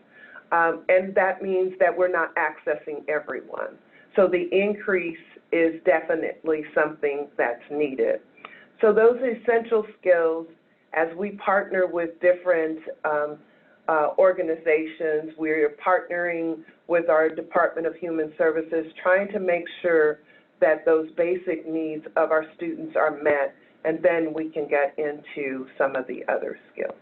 and that means that we're not accessing everyone. So the increase is definitely something that's needed. So those essential skills, as we partner with different organizations, we're partnering with our Department of Human Services, trying to make sure that those basic needs of our students are met, and then we can get into some of the other skills.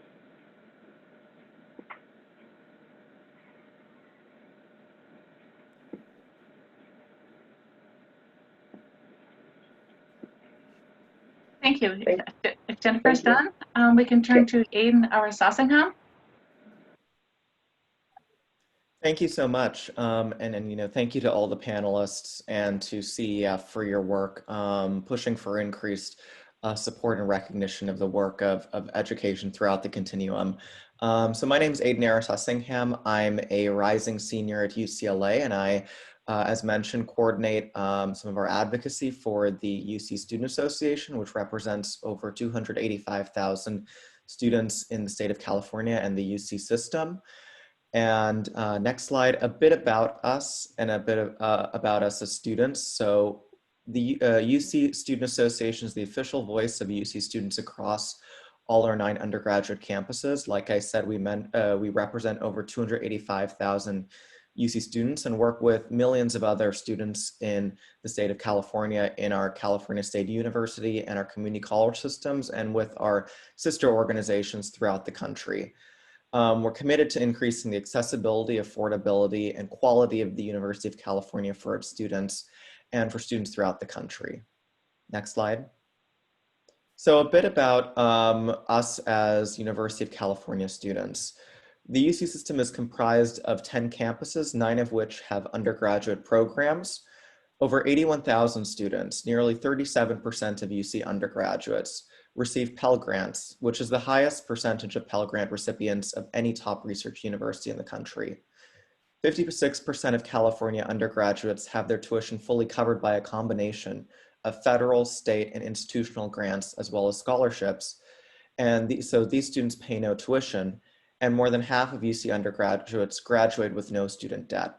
Thank you.
Thank
If Jennifer's
Thank
done, we can turn to Aiden Arasassingham.
Thank you so much, and thank you to all the panelists and to CEF for your work pushing for increased support and recognition of the work of education throughout the continuum. So my name is Aiden Arasassingham. I'm a rising senior at UCLA, and I, as mentioned, coordinate some of our advocacy for the UC Student Association, which represents over 285,000 students in the state of California and the UC system. And next slide, a bit about us and a bit about us as students. So the UC Student Association is the official voice of UC students across all our 9 undergraduate campuses. Like I said, we represent over 285,000 UC students and work with millions of other students in the state of California, in our California State University and our community college systems, and with our sister organizations throughout the country. We're committed to increasing the accessibility, affordability, and quality of the University of California for its students and for students throughout the country. Next slide. So a bit about us as University of California students. The UC system is comprised of 10 campuses, 9 of which have undergraduate programs. Over 81,000 students, nearly 37% of UC undergraduates, receive Pell Grants, which is the highest percentage of Pell Grant recipients of any top research university in the country. 56% of California undergraduates have their tuition fully covered by a combination of federal, state, and institutional grants, as well as scholarships. And so these students pay no tuition, and more than half of UC undergraduates graduate with no student debt.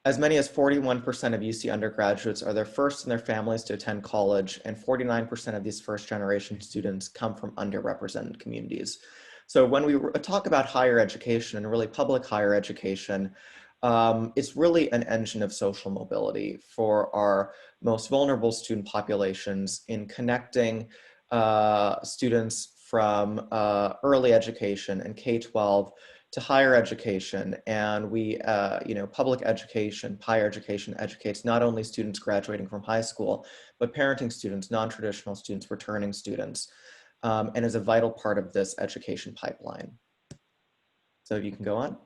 As many as 41% of UC undergraduates are the first in their families to attend college, and 49% of these first-generation students come from underrepresented communities. So when we talk about higher education, and really public higher education, it's really an engine of social mobility for our most vulnerable student populations in connecting students from early education and K-12 to higher education. And we, public education, higher education educates not only students graduating from high school, but parenting students, non-traditional students, returning students, and is a vital part of this education pipeline. So if you can go on.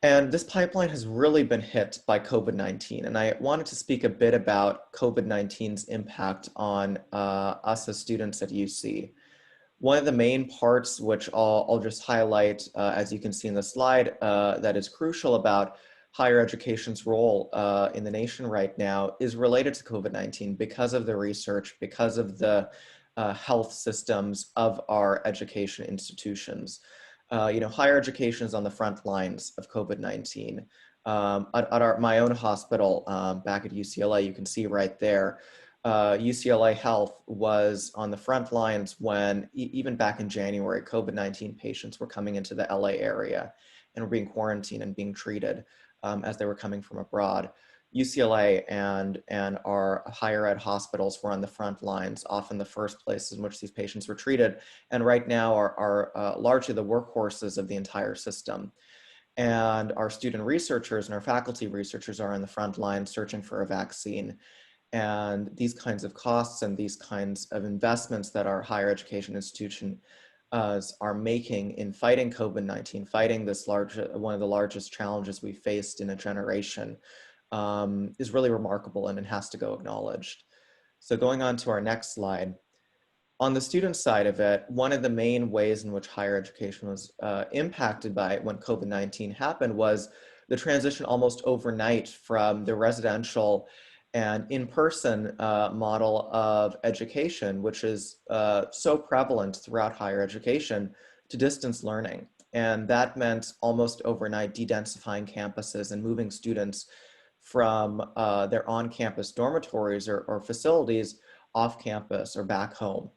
And this pipeline has really been hit by COVID-19. And I wanted to speak a bit about COVID-19's impact on us as students at UC. One of the main parts, which I'll just highlight, as you can see in the slide, that is crucial about higher education's role in the nation right now is related to COVID-19 because of the research, because of the health systems of our education institutions. Higher education is on the front lines of COVID-19. At my own hospital back at UCLA, you can see right there, UCLA Health was on the front lines when, even back in January, COVID-19 patients were coming into the LA area and were being quarantined and being treated as they were coming from abroad. UCLA and our higher ed hospitals were on the front lines, often the first places in which these patients were treated, and right now are largely the workhorses of the entire system. And our student researchers and our faculty researchers are on the front line searching for a vaccine. And these kinds of costs and these kinds of investments that our higher education institution are making in fighting COVID-19, fighting this one of the largest challenges we faced in a generation, is really remarkable, and it has to go acknowledged. So going on to our next slide. On the student side of it, one of the main ways in which higher education was impacted by when COVID-19 happened was the transition almost overnight from the residential and in-person model of education, which is so prevalent throughout higher education, to distance learning. And that meant almost overnight de-densifying campuses and moving students from their on-campus dormitories or facilities off campus or back home.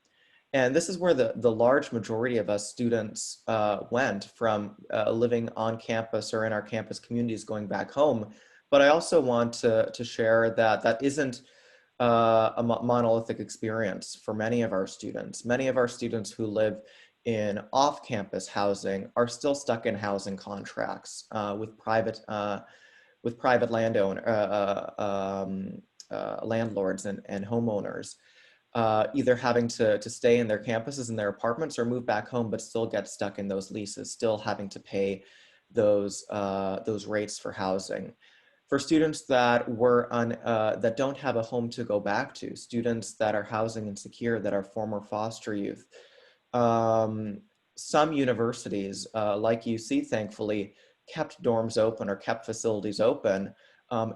And this is where the large majority of us students went, from living on campus or in our campus communities going back home. But I also want to share that that isn't a monolithic experience for many of our students. Many of our students who live in off-campus housing are still stuck in housing contracts with private landlords and homeowners, either having to stay in their campuses and their apartments or move back home, but still get stuck in those leases, still having to pay those rates for housing. For students that that don't have a home to go back to, students that are housing insecure, that are former foster youth, some universities, like UC, thankfully, kept dorms open or kept facilities open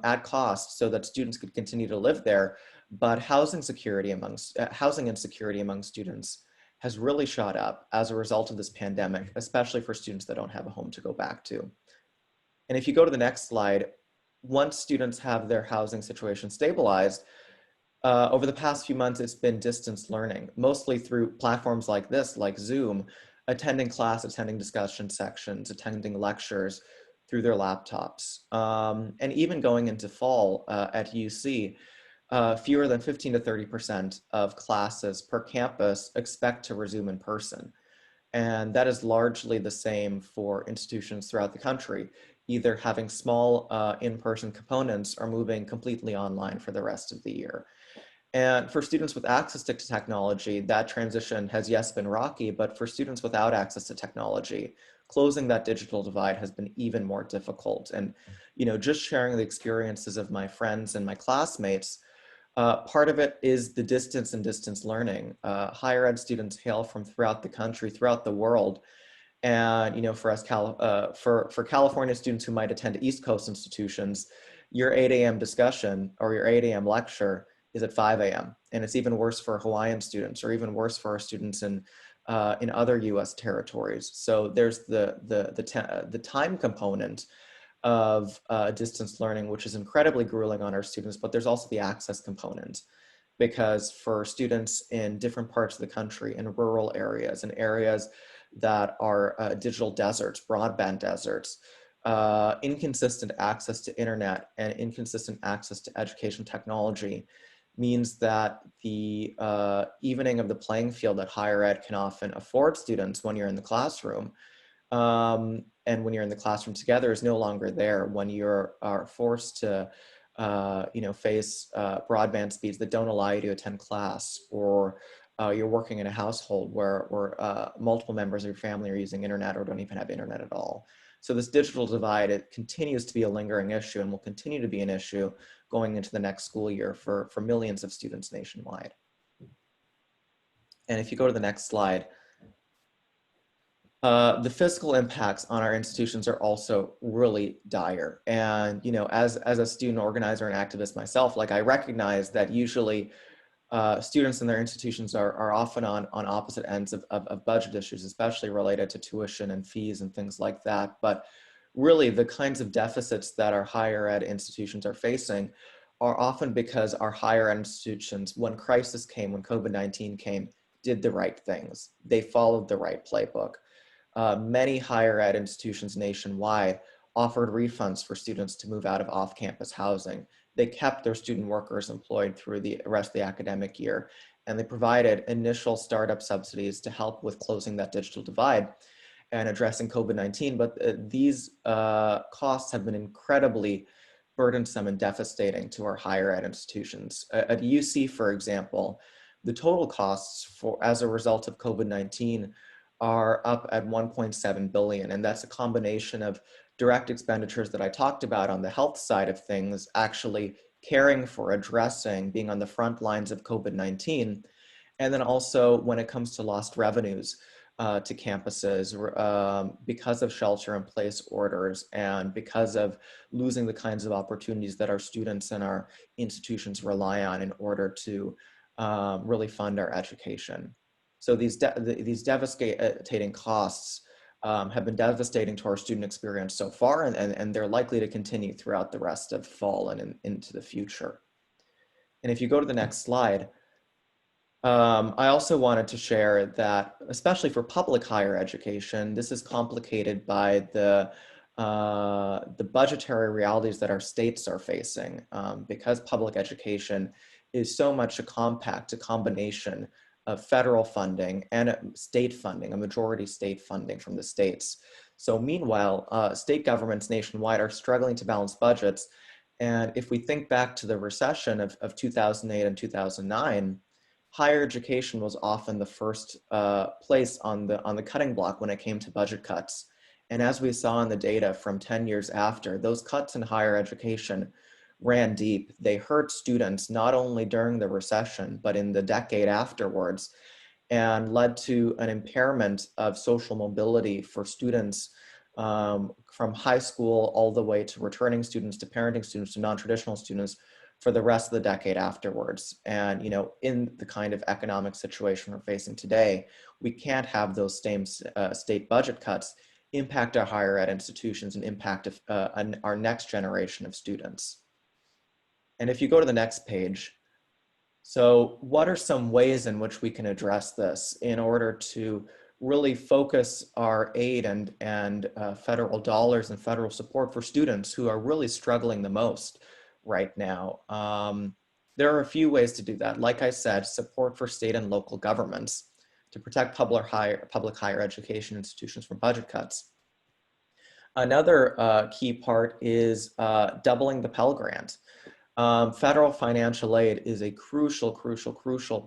at cost so that students could continue to live there. But housing insecurity among students has really shot up as a result of this pandemic, especially for students that don't have a home to go back to. And if you go to the next slide, once students have their housing situation stabilized, over the past few months, it's been distance learning, mostly through platforms like this, like Zoom, attending class, attending discussion sections, attending lectures through their laptops. And even going into fall at UC, fewer than 15 to 30% of classes per campus expect to resume in person. And that is largely the same for institutions throughout the country, either having small in-person components or moving completely online for the rest of the year. And for students with access to technology, that transition has, yes, been rocky, but for students without access to technology, closing that digital divide has been even more difficult. And, just sharing the experiences of my friends and my classmates, part of it is the distance and distance learning. Higher ed students hail from throughout the country, throughout the world. And, for us, for California students who might attend East Coast institutions, your 8 a.m. discussion or your 8 a.m. lecture is at 5 a.m. And it's even worse for Hawaiian students, or even worse for our students in other U.S. territories. So there's the time component of distance learning, which is incredibly grueling on our students, but there's also the access component, because for students in different parts of the country, in rural areas, in areas that are digital deserts, broadband deserts, inconsistent access to internet and inconsistent access to education technology means that the evening of the playing field that higher ed can often afford students when you're in the classroom, and when you're in the classroom together, is no longer there when you are forced to face broadband speeds that don't allow you to attend class, or you're working in a household where multiple members of your family are using internet or don't even have internet at all. So this digital divide, it continues to be a lingering issue and will continue to be an issue going into the next school year for millions of students nationwide. And if you go to the next slide, The fiscal impacts on our institutions are also really dire. And, as a student organizer and activist myself, like, I recognize that usually students and their institutions are often on opposite ends of budget issues, especially related to tuition and fees and things like that. But really, the kinds of deficits that our higher ed institutions are facing are often because our higher ed institutions, when crisis came, when COVID-19 came, did the right things. They followed the right playbook. Many higher ed institutions nationwide offered refunds for students to move out of off-campus housing. They kept their student workers employed through the rest of the academic year, and they provided initial startup subsidies to help with closing that digital divide and addressing COVID-19. But these costs have been incredibly burdensome and devastating to our higher ed institutions. At UC, for example, the total costs as a result of COVID-19 are up at 1.7 billion. And that's a combination of direct expenditures that I talked about on the health side of things, actually caring for, addressing, being on the front lines of COVID-19. And then also when it comes to lost revenues to campuses because of shelter in place orders and because of losing the kinds of opportunities that our students and our institutions rely on in order to really fund our education. So these devastating costs have been devastating to our student experience so far, and they're likely to continue throughout the rest of fall and into the future. And if you go to the next slide, I also wanted to share that, especially for public higher education, this is complicated by the budgetary realities that our states are facing, because public education is so much a combination of federal funding and state funding, a majority state funding from the states. So meanwhile, state governments nationwide are struggling to balance budgets. And if we think back to the recession of 2008 and 2009, higher education was often the first place on the cutting block when it came to budget cuts. And as we saw in the data from 10 years after, those cuts in higher education ran deep. They hurt students not only during the recession, but in the decade afterwards, and led to an impairment of social mobility for students from high school all the way to returning students, to parenting students, to non-traditional students for the rest of the decade afterwards. And in the kind of economic situation we're facing today, we can't have those same state budget cuts impact our higher ed institutions and impact our next generation of students. And if you go to the next page, so what are some ways in which we can address this in order to really focus our aid and federal dollars and federal support for students who are really struggling the most right now? There are a few ways to do that. Like I said, support for state and local governments to protect public higher education institutions from budget cuts. Another key part is doubling the Pell Grant. Federal financial aid is a crucial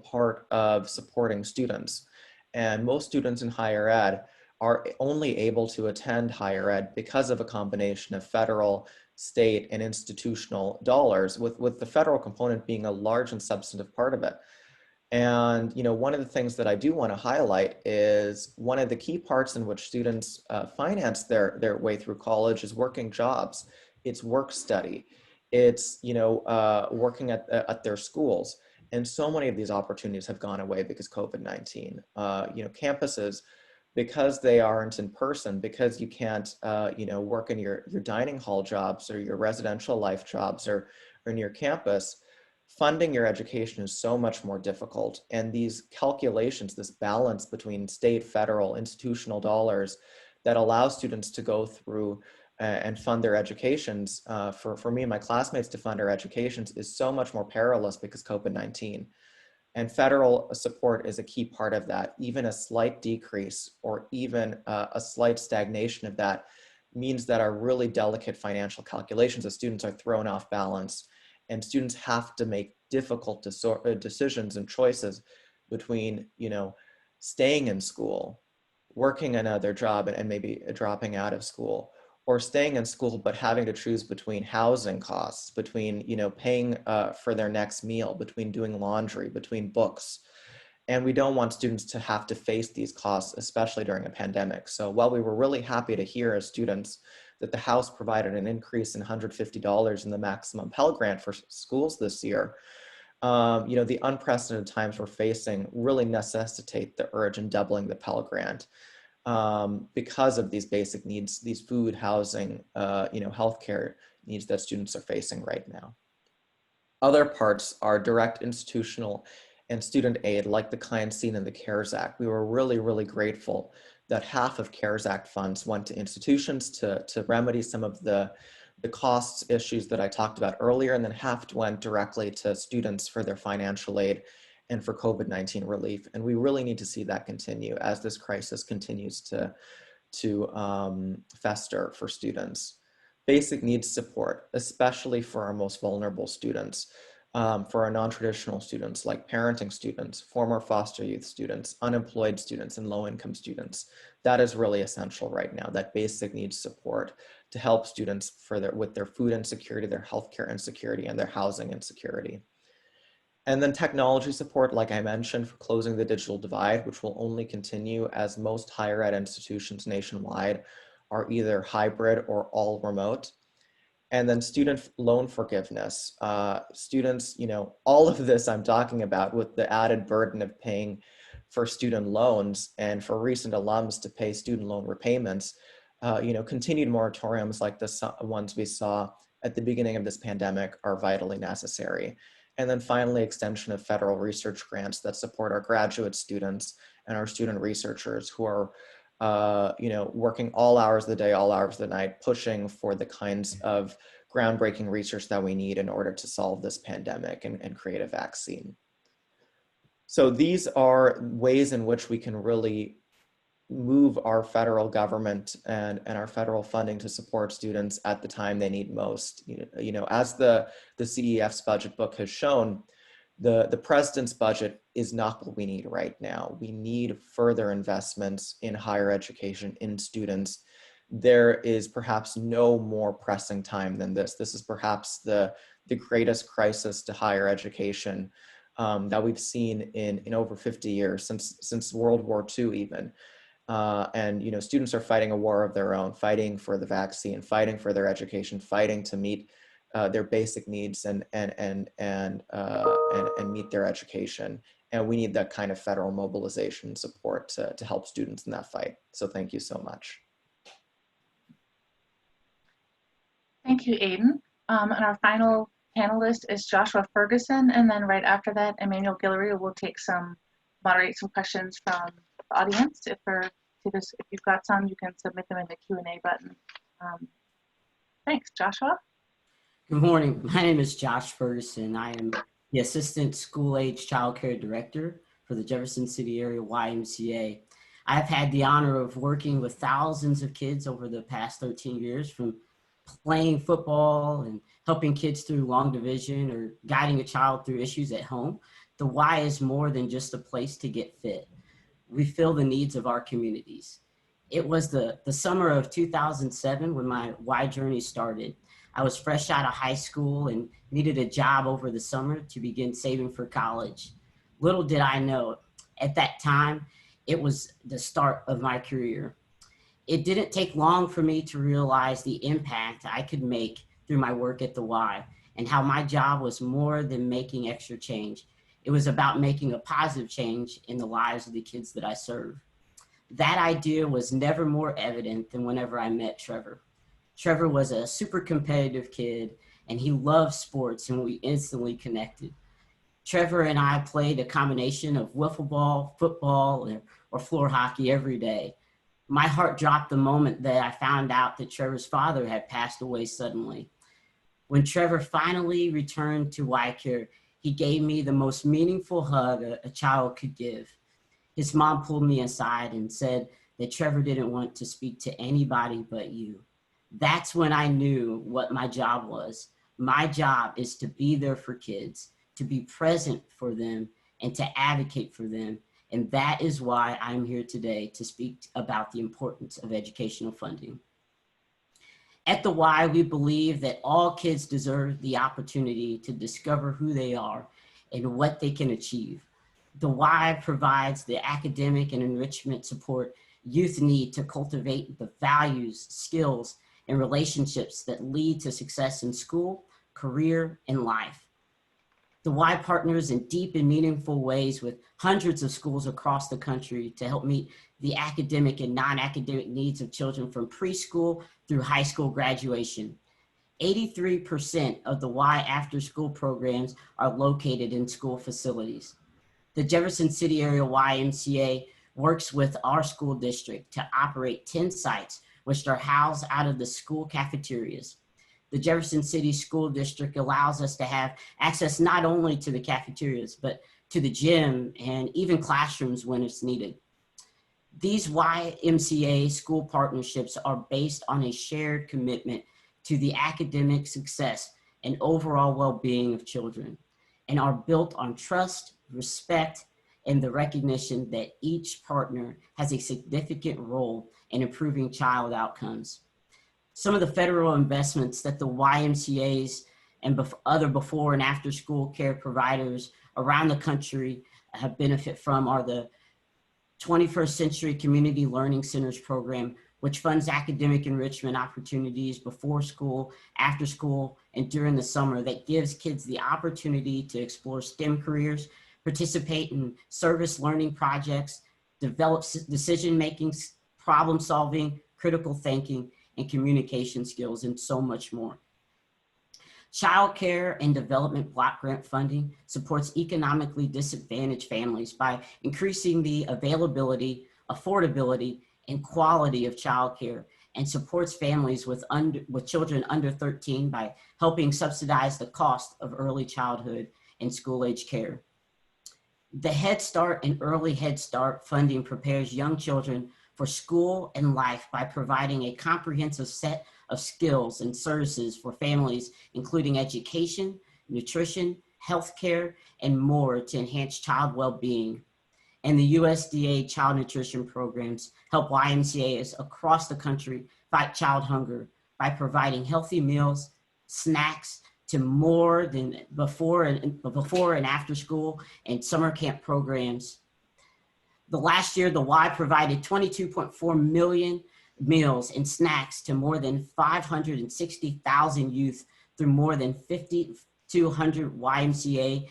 part of supporting students. And most students in higher ed are only able to attend higher ed because of a combination of federal, state, and institutional dollars, with the federal component being a large and substantive part of it. And one of the things that I do want to highlight is one of the key parts in which students finance their way through college is working jobs. It's work study. It's working at their schools. And so many of these opportunities have gone away because COVID-19. Campuses, because they aren't in person, because you can't work in your dining hall jobs or your residential life jobs or in your campus, funding your education is so much more difficult. And these calculations, this balance between state, federal, institutional dollars that allow students to go through and fund their educations, for me and my classmates to fund our educations, is so much more perilous because COVID-19. And federal support is a key part of that. Even a slight decrease or even a slight stagnation of that means that our really delicate financial calculations of students are thrown off balance, and students have to make difficult decisions and choices between, staying in school, working another job and maybe dropping out of school, or staying in school but having to choose between housing costs, between paying for their next meal, between doing laundry, between books. And we don't want students to have to face these costs, especially during a pandemic. So while we were really happy to hear as students that the House provided an increase in $150 in the maximum Pell Grant for schools this year, the unprecedented times we're facing really necessitate the urge in doubling the Pell Grant because of these basic needs, these food, housing, healthcare needs that students are facing right now. Other parts are direct institutional and student aid, like the kind seen in the CARES Act. We were really, really grateful that half of CARES Act funds went to institutions to remedy some of the costs issues that I talked about earlier, and then half went directly to students for their financial aid and for COVID-19 relief. And we really need to see that continue as this crisis continues to fester for students. Basic needs support, especially for our most vulnerable students, for our non-traditional students like parenting students, former foster youth students, unemployed students, and low-income students. That is really essential right now, that basic needs support to help students with their food insecurity, their healthcare insecurity, and their housing insecurity. And then technology support, like I mentioned, for closing the digital divide, which will only continue as most higher ed institutions nationwide are either hybrid or all remote. And then student loan forgiveness. Students, all of this I'm talking about with the added burden of paying for student loans and for recent alums to pay student loan repayments, continued moratoriums like the ones we saw at the beginning of this pandemic are vitally necessary. And then finally, extension of federal research grants that support our graduate students and our student researchers who are working all hours of the day, all hours of the night, pushing for the kinds of groundbreaking research that we need in order to solve this pandemic and create a vaccine. So these are ways in which we can really move our federal government and our federal funding to support students at the time they need most. As the CEF's budget book has shown, the president's budget is not what we need right now. We need further investments in higher education, in students. There is perhaps no more pressing time than this. This is perhaps the greatest crisis to higher education that we've seen in over 50 years, since World War II even. And students are fighting a war of their own, fighting for the vaccine, fighting for their education, fighting to meet their basic needs and meet their education. And we need that kind of federal mobilization support to help students in that fight. So thank you so much.
Thank you, Aiden. And our final panelist is Joshua Ferguson, and then right after that, Emmanuel Guillory will moderate some questions from the audience. If you've got some, you can submit them in the Q&A button. Thanks, Joshua.
Good morning. My name is Josh Ferguson. I am the Assistant School Age Child Care Director for the Jefferson City Area YMCA. I've had the honor of working with thousands of kids over the past 13 years, from playing football and helping kids through long division or guiding a child through issues at home. The Y is more than just a place to get fit. We fill the needs of our communities. It was the summer of 2007 when my Y journey started. I was fresh out of high school and needed a job over the summer to begin saving for college. Little did I know, at that time, it was the start of my career. It didn't take long for me to realize the impact I could make through my work at the Y, and how my job was more than making extra change. It was about making a positive change in the lives of the kids that I serve. That idea was never more evident than whenever I met Trevor. Trevor was a super competitive kid, and he loved sports, and we instantly connected. Trevor and I played a combination of wiffle ball, football, or floor hockey every day. My heart dropped the moment that I found out that Trevor's father had passed away suddenly. When Trevor finally returned to Y-Care, he gave me the most meaningful hug a child could give. His mom pulled me aside and said that Trevor didn't want to speak to anybody but you. That's when I knew what my job was. My job is to be there for kids, to be present for them, and to advocate for them. And that is why I'm here today to speak about the importance of educational funding. At the Y, we believe that all kids deserve the opportunity to discover who they are and what they can achieve. The Y provides the academic and enrichment support youth need to cultivate the values, skills, and relationships that lead to success in school, career, and life. The Y partners in deep and meaningful ways with hundreds of schools across the country to help meet the academic and non-academic needs of children from preschool through high school graduation. 83% of the Y after-school programs are located in school facilities. The Jefferson City Area YMCA works with our school district to operate 10 sites, which are housed out of the school cafeterias. The Jefferson City School District allows us to have access not only to the cafeterias, but to the gym and even classrooms when it's needed. These YMCA school partnerships are based on a shared commitment to the academic success and overall well-being of children, and are built on trust, respect, and the recognition that each partner has a significant role in improving child outcomes. Some of the federal investments that the YMCAs and other before and after school care providers around the country have benefit from are the 21st Century Community Learning Centers program, which funds academic enrichment opportunities before school, after school, and during the summer that gives kids the opportunity to explore STEM careers, participate in service learning projects, develop decision-making, problem-solving, critical thinking, and communication skills, and so much more. Child care and development block grant funding supports economically disadvantaged families by increasing the availability, affordability, and quality of child care, and supports families with children under 13 by helping subsidize the cost of early childhood and school-age care. The Head Start and Early Head Start funding prepares young children for school and life by providing a comprehensive set of skills and services for families, including education, nutrition, healthcare, and more to enhance child well-being. And the USDA child nutrition programs help YMCAs across the country fight child hunger by providing healthy meals, snacks, to more than before and after school and summer camp programs. The last year, the Y provided 22.4 million meals and snacks to more than 560,000 youth through more than 5,200 YMCA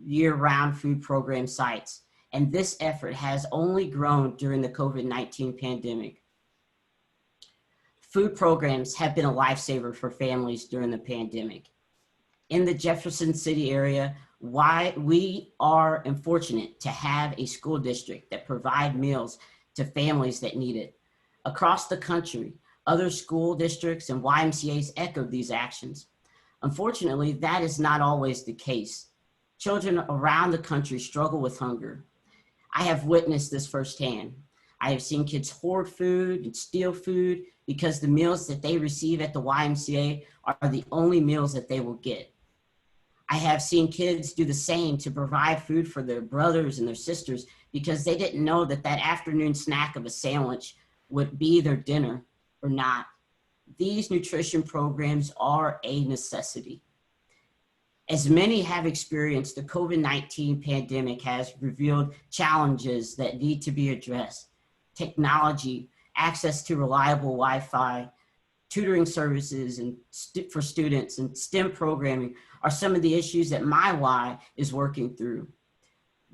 year-round food program sites. And this effort has only grown during the COVID-19 pandemic. Food programs have been a lifesaver for families during the pandemic. In the Jefferson City area, we are fortunate to have a school district that provide meals to families that need it. Across the country, other school districts and YMCAs echo these actions. Unfortunately, that is not always the case. Children around the country struggle with hunger. I have witnessed this firsthand. I have seen kids hoard food and steal food because the meals that they receive at the YMCA are the only meals that they will get. I have seen kids do the same to provide food for their brothers and their sisters because they didn't know that that afternoon snack of a sandwich would be their dinner or not. These nutrition programs are a necessity. As many have experienced, the COVID-19 pandemic has revealed challenges that need to be addressed. Technology, access to reliable Wi-Fi, tutoring services for students, and STEM programming are some of the issues that my Y is working through.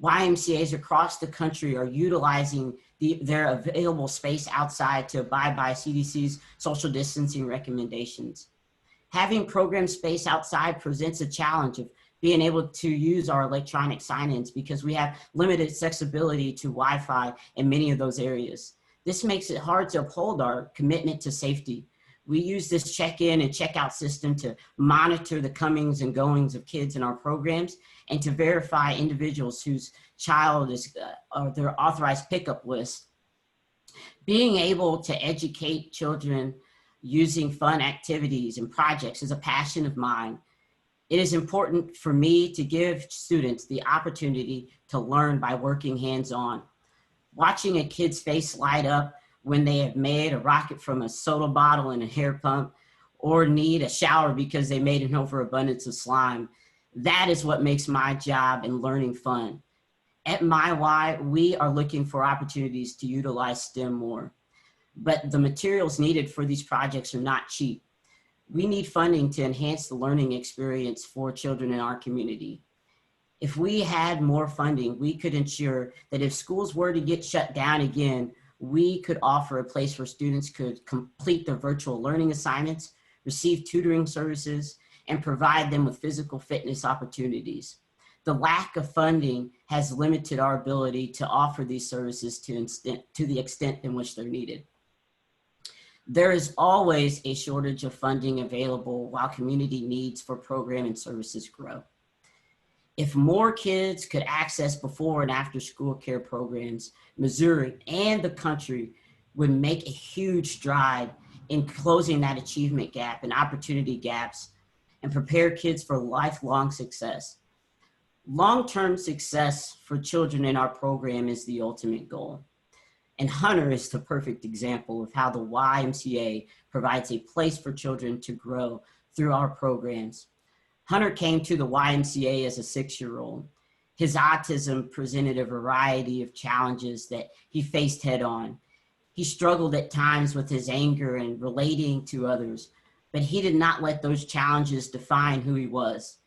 YMCAs across the country are utilizing their available space outside to abide by CDC's social distancing recommendations. Having program space outside presents a challenge of being able to use our electronic sign-ins because we have limited accessibility to Wi-Fi in many of those areas. This makes it hard to uphold our commitment to safety. We use this check-in and check-out system to monitor the comings and goings of kids in our programs and to verify individuals whose child is their authorized pickup list. Being able to educate children using fun activities and projects is a passion of mine. It is important for me to give students the opportunity to learn by working hands-on. Watching a kid's face light up when they have made a rocket from a soda bottle and a hair pump, or need a shower because they made an overabundance of slime, that is what makes my job and learning fun. At my Y, we are looking for opportunities to utilize STEM more, but the materials needed for these projects are not cheap. We need funding to enhance the learning experience for children in our community. If we had more funding, we could ensure that if schools were to get shut down again, we could offer a place where students could complete their virtual learning assignments, receive tutoring services, and provide them with physical fitness opportunities. The lack of funding has limited our ability to offer these services to the extent in which they're needed. There is always a shortage of funding available while community needs for program and services grow. If more kids could access before and after school care programs, Missouri and the country would make a huge stride in closing that achievement gap and opportunity gaps and prepare kids for lifelong success. Long-term success for children in our program is the ultimate goal. And Hunter is the perfect example of how the YMCA provides a place for children to grow through our programs. Hunter came to the YMCA as a 6-year-old. His autism presented a variety of challenges that he faced head on. He struggled at times with his anger and relating to others, but he did not let those challenges define who he was.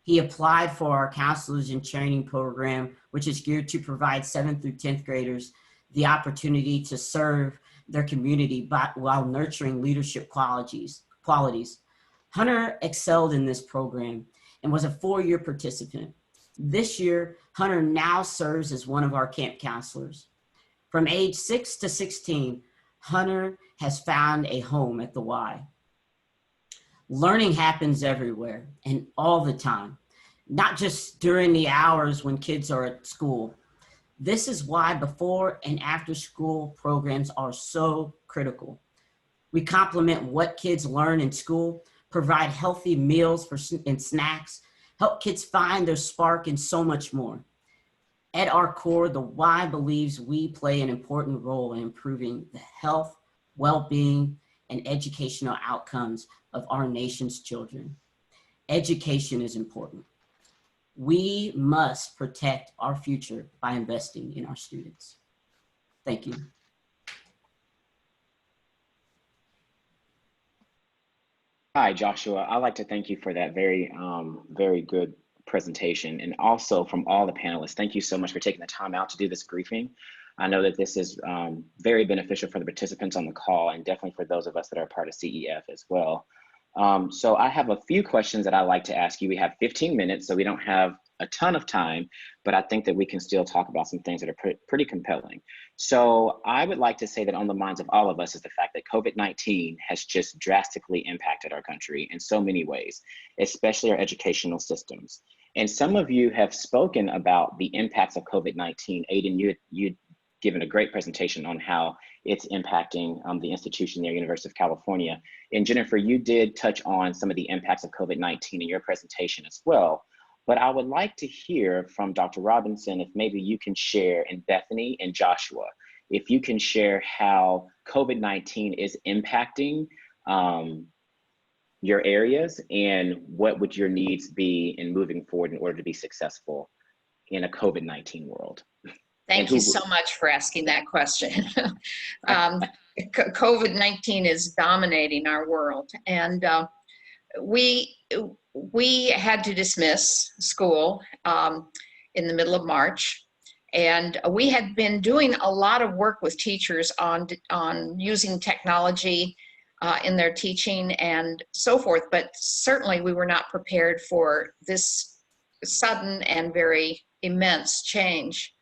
He applied for our Counselors in Training program, which is geared to provide 7th through 10th graders the opportunity to serve their community while nurturing leadership qualities. Hunter excelled in this program and was a 4-year participant. This year, Hunter now serves as one of our camp counselors. From age 6 to 16, Hunter has found a home at the Y. Learning happens everywhere and all the time, not just during the hours when kids are at school. This is why before and after school programs are so critical. We complement what kids learn in school, provide healthy meals and snacks, help kids find their spark, and so much more. At our core, the Y believes we play an important role in improving the health, well-being, and educational outcomes of our nation's children. Education is important. We must protect our future by investing in our students. Thank you.
Hi, Joshua. I'd like to thank you for that very, very good presentation. And also from all the panelists, thank you so much for taking the time out to do this briefing. I know that this is very beneficial for the participants on the call and definitely for those of us that are part of CEF as well. So I have a few questions that I'd like to ask you. We have 15 minutes, so we don't have a ton of time, but I think that we can still talk about some things that are pretty compelling. So I would like to say that on the minds of all of us is the fact that COVID-19 has just drastically impacted our country in so many ways, especially our educational systems. And some of you have spoken about the impacts of COVID-19. Aiden, you'd given a great presentation on how it's impacting the institution there, University of California. And Jennifer, you did touch on some of the impacts of COVID-19 in your presentation as well. But I would like to hear from Dr. Robinson, if maybe you can share, and Bethany and Joshua, if you can share how COVID-19 is impacting your areas and what would your needs be in moving forward in order to be successful in a COVID-19 world.
Thank you so much for asking that question. COVID-19 is dominating our world, and we had to dismiss school in the middle of March, and we had been doing a lot of work with teachers on using technology in their teaching and so forth, but certainly we were not prepared for this sudden and very immense change.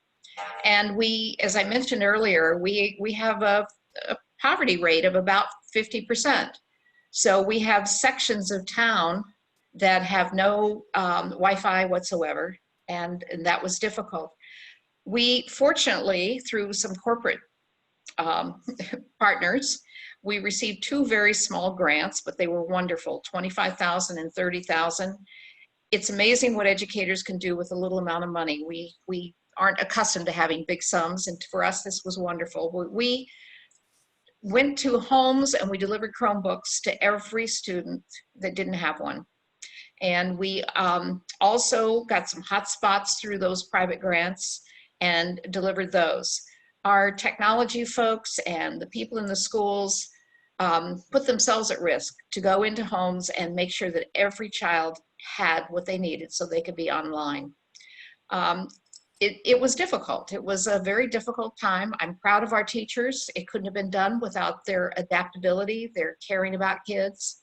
And we, as I mentioned earlier, we have a poverty rate of about 50%. So we have sections of town that have no Wi-Fi whatsoever, and that was difficult. We, fortunately, through some corporate partners, we received 2 very small grants, but they were wonderful, $25,000 and $30,000. It's amazing what educators can do with a little amount of money. We aren't accustomed to having big sums, and for us this was wonderful. We went to homes and we delivered Chromebooks to every student that didn't have one. And we also got some hotspots through those private grants, and delivered those. Our technology folks and the people in the schools put themselves at risk to go into homes and make sure that every child had what they needed so they could be online. It was difficult. It was a very difficult time. I'm proud of our teachers. It couldn't have been done without their adaptability, their caring about kids.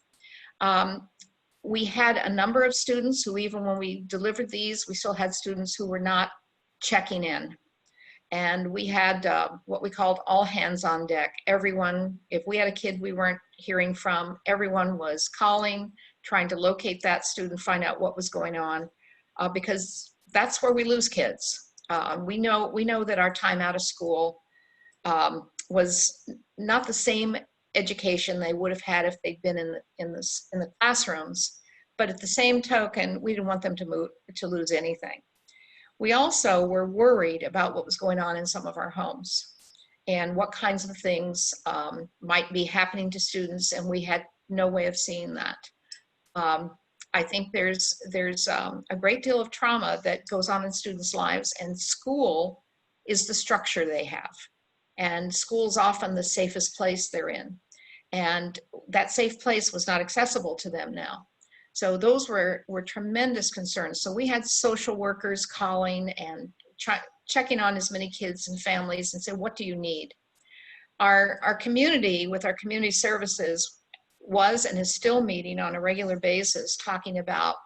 We had a number of students who, even when we delivered these, we still had students who were not checking in. And we had what we called all hands on deck. Everyone, if we had a kid we weren't hearing from, everyone was calling, trying to locate that student, find out what was going on, because that's where we lose kids. We know that our time out of school was not the same education they would have had if they'd been in the classrooms, but at the same token, we didn't want them to lose anything. We also were worried about what was going on in some of our homes and what kinds of things might be happening to students, and we had no way of seeing that. I think there's a great deal of trauma that goes on in students' lives, and school is the structure they have. And school's often the safest place they're in. And that safe place was not accessible to them now. So those were tremendous concerns. So we had social workers calling and checking on as many kids and families and say, what do you need? Our community, with our community services, was and is still meeting on a regular basis, talking about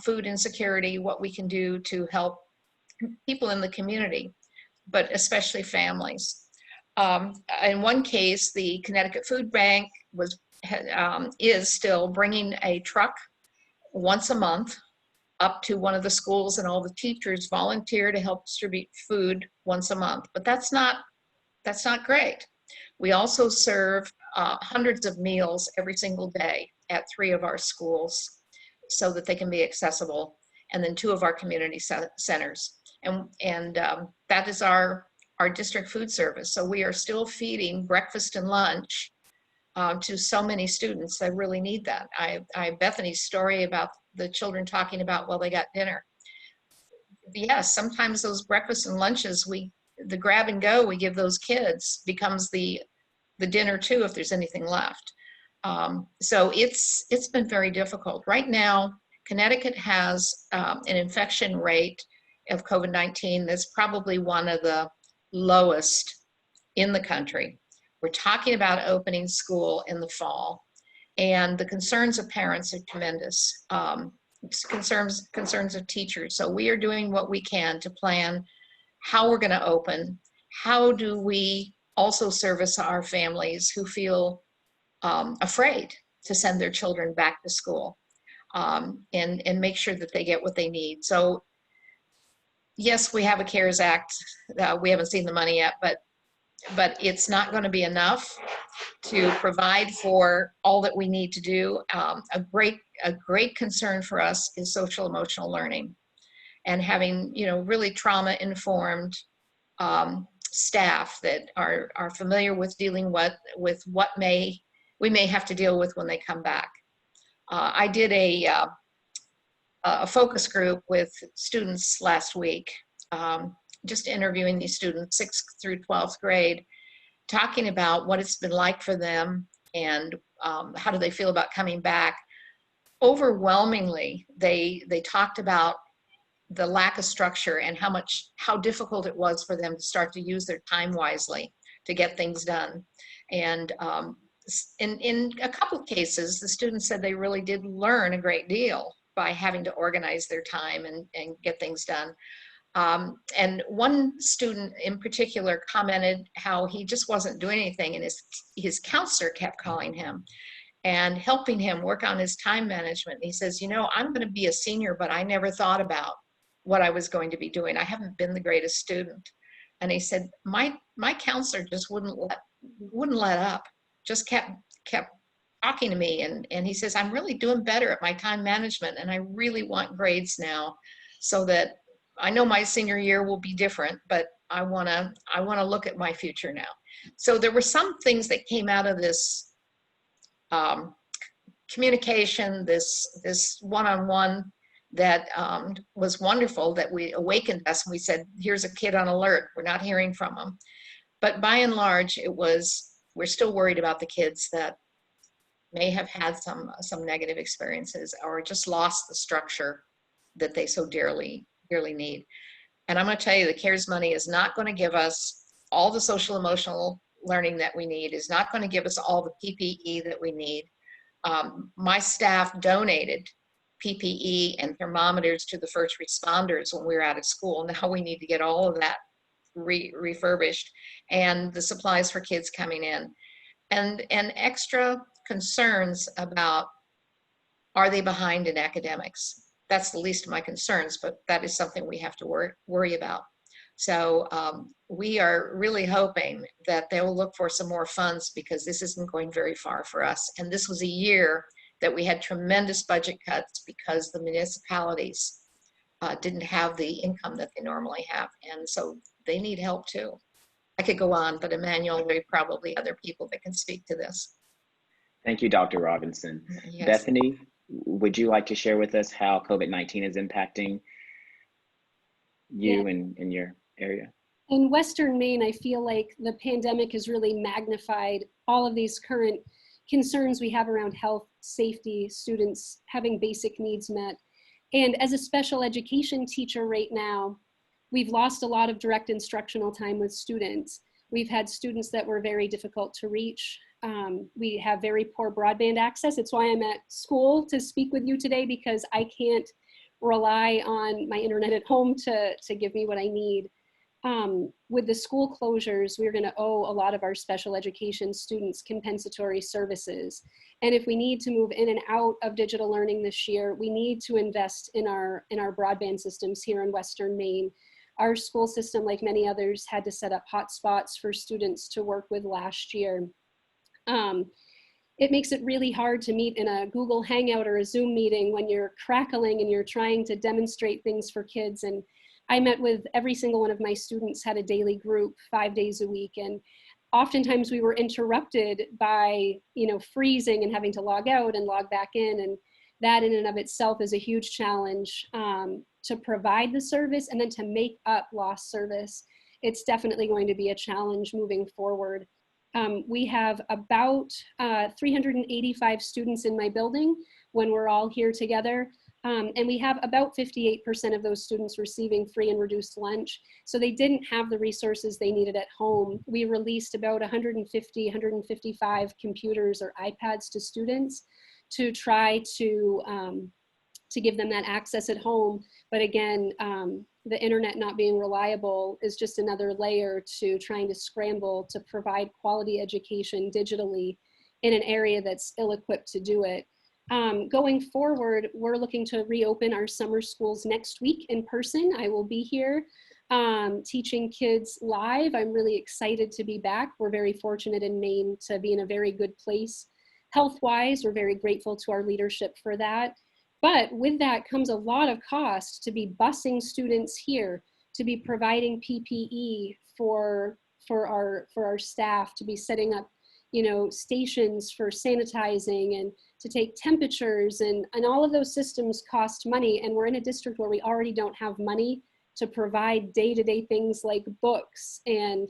food insecurity, what we can do to help people in the community, but especially families. In one case, the Connecticut Food Bank is still bringing a truck once a month up to one of the schools, and all the teachers volunteer to help distribute food once a month. But that's not great. We also serve hundreds of meals every single day at 3 of our schools so that they can be accessible, and then 2 of our community centers. And that is our district food service. So we are still feeding breakfast and lunch to so many students that really need that. I Bethany's story about the children talking about, well, they got dinner. Yes, sometimes those breakfasts and lunches, the grab and go we give those kids becomes the dinner too, if there's anything left. So it's been very difficult. Right now, Connecticut has an infection rate of COVID-19 that's probably one of the lowest in the country. We're talking about opening school in the fall, and the concerns of parents are tremendous. Concerns of teachers. So we are doing what we can to plan how we're going to open. How do we also service our families who feel afraid to send their children back to school, and make sure that they get what they need. So yes, we have a CARES Act. We haven't seen the money yet, but it's not going to be enough to provide for all that we need to do. A great concern for us is social emotional learning, and having really trauma informed staff that are familiar with dealing with what we may have to deal with when they come back. I did a focus group with students last week, just interviewing these students, 6th through 12th grade, talking about what it's been like for them and how do they feel about coming back. Overwhelmingly, they talked about the lack of structure and how difficult it was for them to start to use their time wisely to get things done. And in a couple of cases, the students said they really did learn a great deal by having to organize their time and get things done. And one student in particular commented how he just wasn't doing anything, and his counselor kept calling him and helping him work on his time management. And he says, I'm going to be a senior, but I never thought about what I was going to be doing. I haven't been the greatest student. And he said, my counselor just wouldn't let up, just kept talking to me. And he says, I'm really doing better at my time management, and I really want grades now, so that I know my senior year will be different, but I want to look at my future now. So there were some things that came out of this communication, this one-on-one that was wonderful, that we awakened us and we said, here's a kid on alert. We're not hearing from them. But by and large, we're still worried about the kids that may have had some negative experiences or just lost the structure that they so dearly need. And I'm going to tell you, the CARES money is not going to give us all the social emotional learning that we need, is not going to give us all the PPE that we need. My staff donated PPE and thermometers to the first responders when we were out of school. Now we need to get all of that refurbished, and the supplies for kids coming in, and extra concerns about, are they behind in academics? That's the least of my concerns, but that is something we have to worry about. So we are really hoping that they will look for some more funds, because this isn't going very far for us. And this was a year that we had tremendous budget cuts because the municipalities didn't have the income that they normally have. And so they need help too. I could go on, but Emmanuel, there are probably other people that can speak to this.
Thank you, Dr. Robinson.
Yes.
Bethany, would you like to share with us how COVID-19 is impacting you in your area?
In Western Maine, I feel like the pandemic has really magnified all of these current concerns we have around health, safety, students having basic needs met. And as a special education teacher right now, we've lost a lot of direct instructional time with students. We've had students that were very difficult to reach. We have very poor broadband access. It's why I'm at school to speak with you today, because I can't rely on my internet at home to give me what I need. With the school closures, we're going to owe a lot of our special education students compensatory services. And if we need to move in and out of digital learning this year, we need to invest in our broadband systems here in Western Maine. Our school system, like many others, had to set up hotspots for students to work with last year. It makes it really hard to meet in a Google Hangout or a Zoom meeting when you're crackling and you're trying to demonstrate things for kids. And I met with every single one of my students, had a daily group 5 days a week. And oftentimes we were interrupted by, freezing and having to log out and log back in. And that in and of itself is a huge challenge to provide the service and then to make up lost service. It's definitely going to be a challenge moving forward. We have about 385 students in my building when we're all here together. And we have about 58% of those students receiving free and reduced lunch. So they didn't have the resources they needed at home. We released about 155 computers or iPads to students to try to give them that access at home. But again, the internet not being reliable is just another layer to trying to scramble to provide quality education digitally in an area that's ill-equipped to do it. Going forward, we're looking to reopen our summer schools next week in person. I will be here teaching kids live. I'm really excited to be back. We're very fortunate in Maine to be in a very good place. Health-wise, we're very grateful to our leadership for that. But with that comes a lot of cost to be busing students here, to be providing PPE for our staff, to be setting up, stations for sanitizing and to take temperatures, and all of those systems cost money. And we're in a district where we already don't have money to provide day-to-day things like books and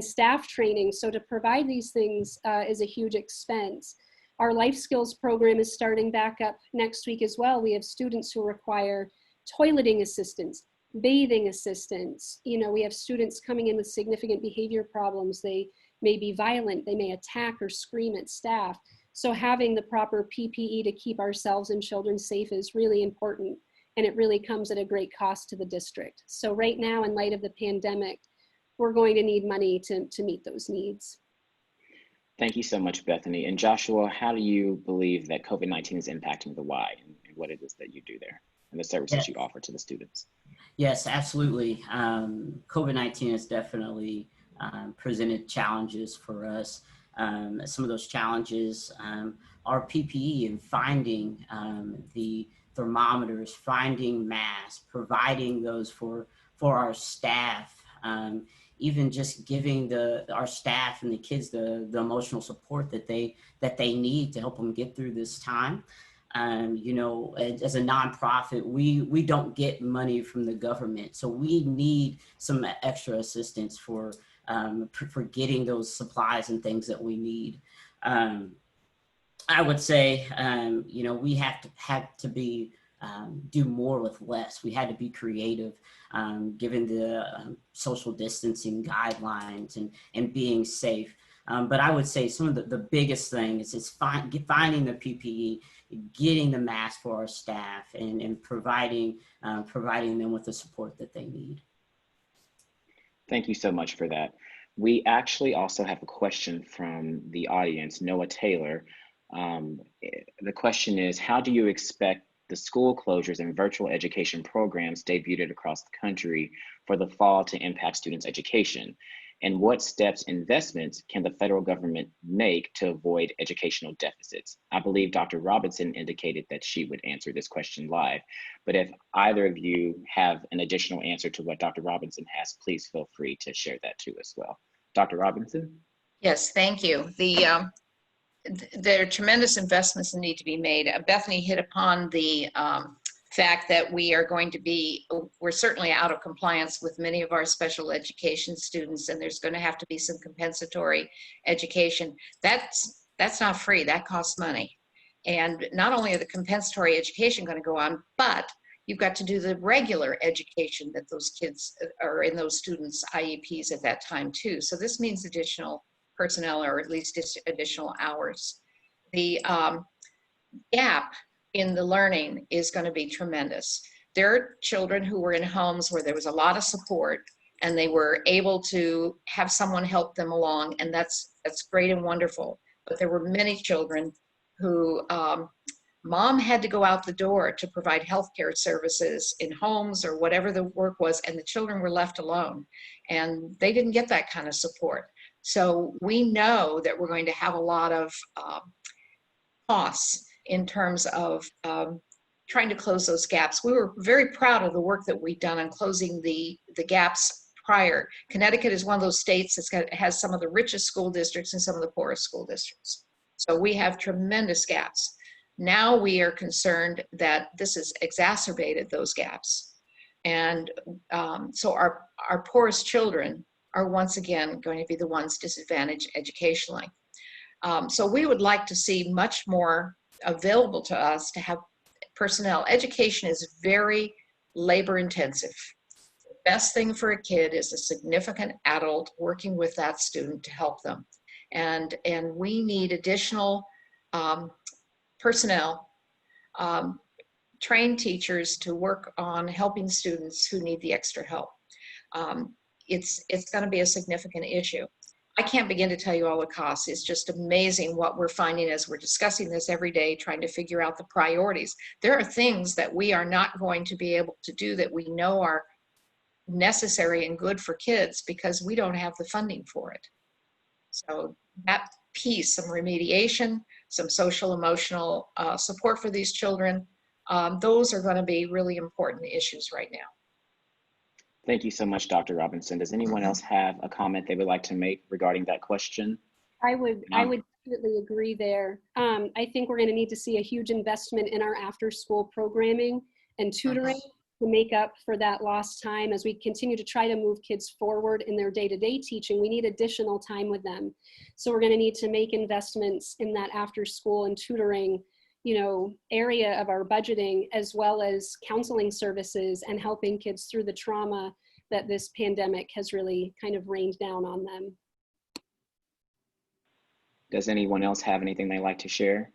staff training. So to provide these things is a huge expense. Our life skills program is starting back up next week as well. We have students who require toileting assistance, bathing assistance. We have students coming in with significant behavior problems. They may be violent, they may attack or scream at staff. So having the proper PPE to keep ourselves and children safe is really important, and it really comes at a great cost to the district. So right now, in light of the pandemic, we're going to need money to meet those needs.
Thank you so much, Bethany. And Joshua, how do you believe that COVID-19 is impacting the Y and what it is that you do there and the services you offer to the students?
Yes, absolutely. COVID-19 has definitely presented challenges for us. Some of those challenges are PPE and finding the thermometers, finding masks, providing those for our staff. Even just giving our staff and the kids the emotional support that they need to help them get through this time. You know, as a nonprofit, we don't get money from the government, so we need some extra assistance for getting those supplies and things that we need. I would say, you know, we had to be do more with less. We had to be creative, given the social distancing guidelines and being safe. But I would say some of the biggest thing is finding the PPE, getting the masks for our staff, and providing them with the support that they need.
Thank you so much for that. We actually also have a question from the audience, Noah Taylor. The question is, how do you expect the school closures and virtual education programs debuted across the country for the fall to impact students' education? And what steps, investments can the federal government make to avoid educational deficits? I believe Dr. Robinson indicated that she would answer this question live, but if either of you have an additional answer to what Dr. Robinson has, please feel free to share that too as well. Dr. Robinson?
Yes, thank you. There are tremendous investments that need to be made. Bethany hit upon the fact that we're certainly out of compliance with many of our special education students, and there's going to have to be some compensatory education. That's not free, that costs money. And not only are the compensatory education going to go on, but you've got to do the regular education that those kids are in those students' IEPs at that time too. So this means additional personnel, or at least additional hours. The gap in the learning is going to be tremendous. There are children who were in homes where there was a lot of support and they were able to have someone help them along, and that's great and wonderful. But there were many children who mom had to go out the door to provide healthcare services in homes or whatever the work was, and the children were left alone, and they didn't get that kind of support. So we know that we're going to have a lot of costs in terms of trying to close those gaps. We were very proud of the work that we've done on closing the gaps prior. Connecticut is one of those states that has some of the richest school districts and some of the poorest school districts. So we have tremendous gaps. Now we are concerned that this has exacerbated those gaps. And so our poorest children are once again going to be the ones disadvantaged educationally. So we would like to see much more available to us to have personnel. Education is very labor intensive. The best thing for a kid is a significant adult working with that student to help them. And we need additional personnel, trained teachers to work on helping students who need the extra help. It's going to be a significant issue. I can't begin to tell you all the costs. It's just amazing what we're finding as we're discussing this every day, trying to figure out the priorities. There are things that we are not going to be able to do that we know are necessary and good for kids because we don't have the funding for it. So that piece, some remediation, some social emotional support for these children, those are going to be really important issues right now.
Thank you so much, Dr. Robinson. Does anyone else have a comment they would like to make regarding that question?
I would definitely agree there. I think we're going to need to see a huge investment in our after-school programming and tutoring to make up for that lost time. As we continue to try to move kids forward in their day-to-day teaching, we need additional time with them. So we're going to need to make investments in that after-school and tutoring, area of our budgeting, as well as counseling services and helping kids through the trauma that this pandemic has really kind of rained down on them.
Does anyone else have anything they'd like to share?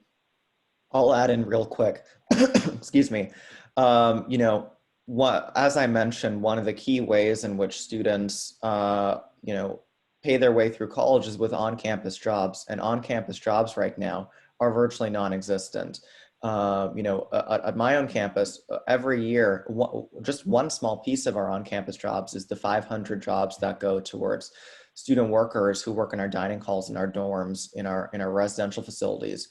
I'll add in real quick. Excuse me. As I mentioned, one of the key ways in which students, pay their way through college is with on-campus jobs, and on-campus jobs right now are virtually non-existent. At my own campus, every year, just one small piece of our on-campus jobs is the 500 jobs that go towards student workers who work in our dining halls, in our dorms, in our residential facilities.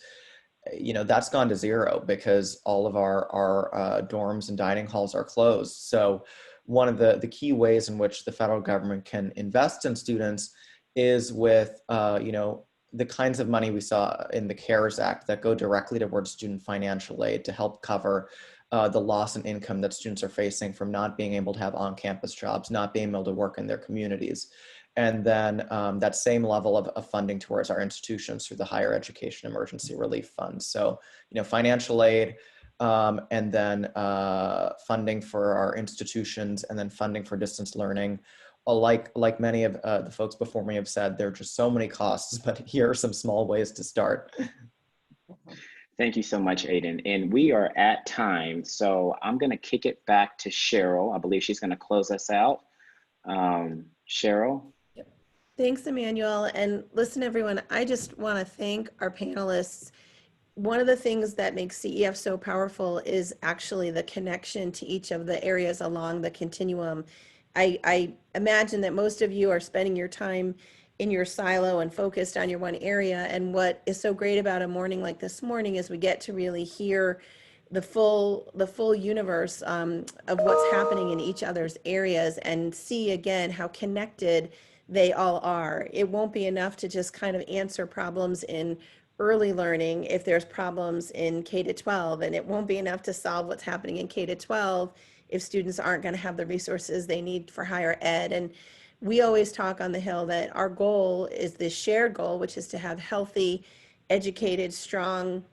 That's gone to zero because all of our dorms and dining halls are closed. So one of the key ways in which the federal government can invest in students is with, the kinds of money we saw in the CARES Act that go directly towards student financial aid to help cover the loss in income that students are facing from not being able to have on-campus jobs, not being able to work in their communities. And then that same level of funding towards our institutions through the Higher Education Emergency Relief Fund. So, financial aid, and then funding for our institutions, and then funding for distance learning. Like many of the folks before me have said, there are just so many costs, but here are some small ways to start.
Thank you so much, Aiden. And we are at time, so I'm going to kick it back to Cheryl. I believe she's going to close us out. Cheryl?
Thanks, Emmanuel. And listen, everyone, I just want to thank our panelists. One of the things that makes CEF so powerful is actually the connection to each of the areas along the continuum. I imagine that most of you are spending your time in your silo and focused on your one area. And what is so great about a morning like this morning is we get to really hear the full universe of what's happening in each other's areas and see again how connected they all are. It won't be enough to just kind of answer problems in early learning if there's problems in K to 12, and it won't be enough to solve what's happening in K to 12 if students aren't going to have the resources they need for higher ed. And we always talk on the Hill that our goal is this shared goal, which is to have healthy, educated, strong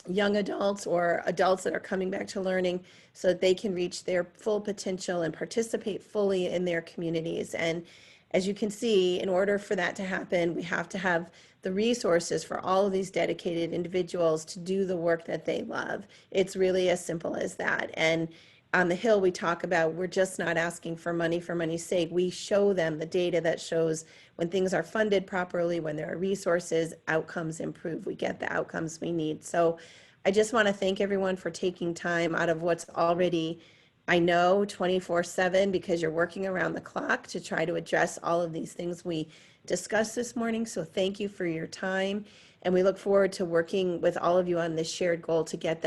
young adults or adults that are coming back to learning so that they can reach their full potential and participate fully in their communities. And as you can see, in order for that to happen, we have to have the resources for all of these dedicated individuals to do the work that they love. It's really as simple as that. And on the Hill, we talk about we're just not asking for money's sake. We show them the data that shows when things are funded properly, when there are resources, outcomes improve. We get the outcomes we need. So I just want to thank everyone for taking time out of what's already, I know, 24/7, because you're working around the clock to try to address all of these things we discussed this morning. So thank you for your time. And we look forward to working with all of you on this shared goal to get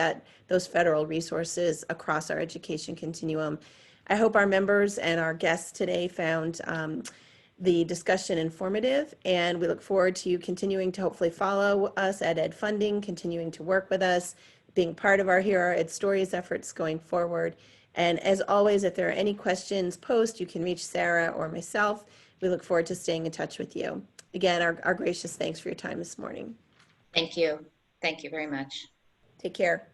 those federal resources across our education continuum. I hope our members and our guests today found the discussion informative, and we look forward to you continuing to hopefully follow us at Ed Funding, continuing to work with us, being part of our Here Are Ed Stories efforts going forward. And as always, if there are any questions post, you can reach Sarah or myself. We look forward to staying in touch with you. Again, our gracious thanks for your time this morning.
Thank you. Thank you very much.
Take care.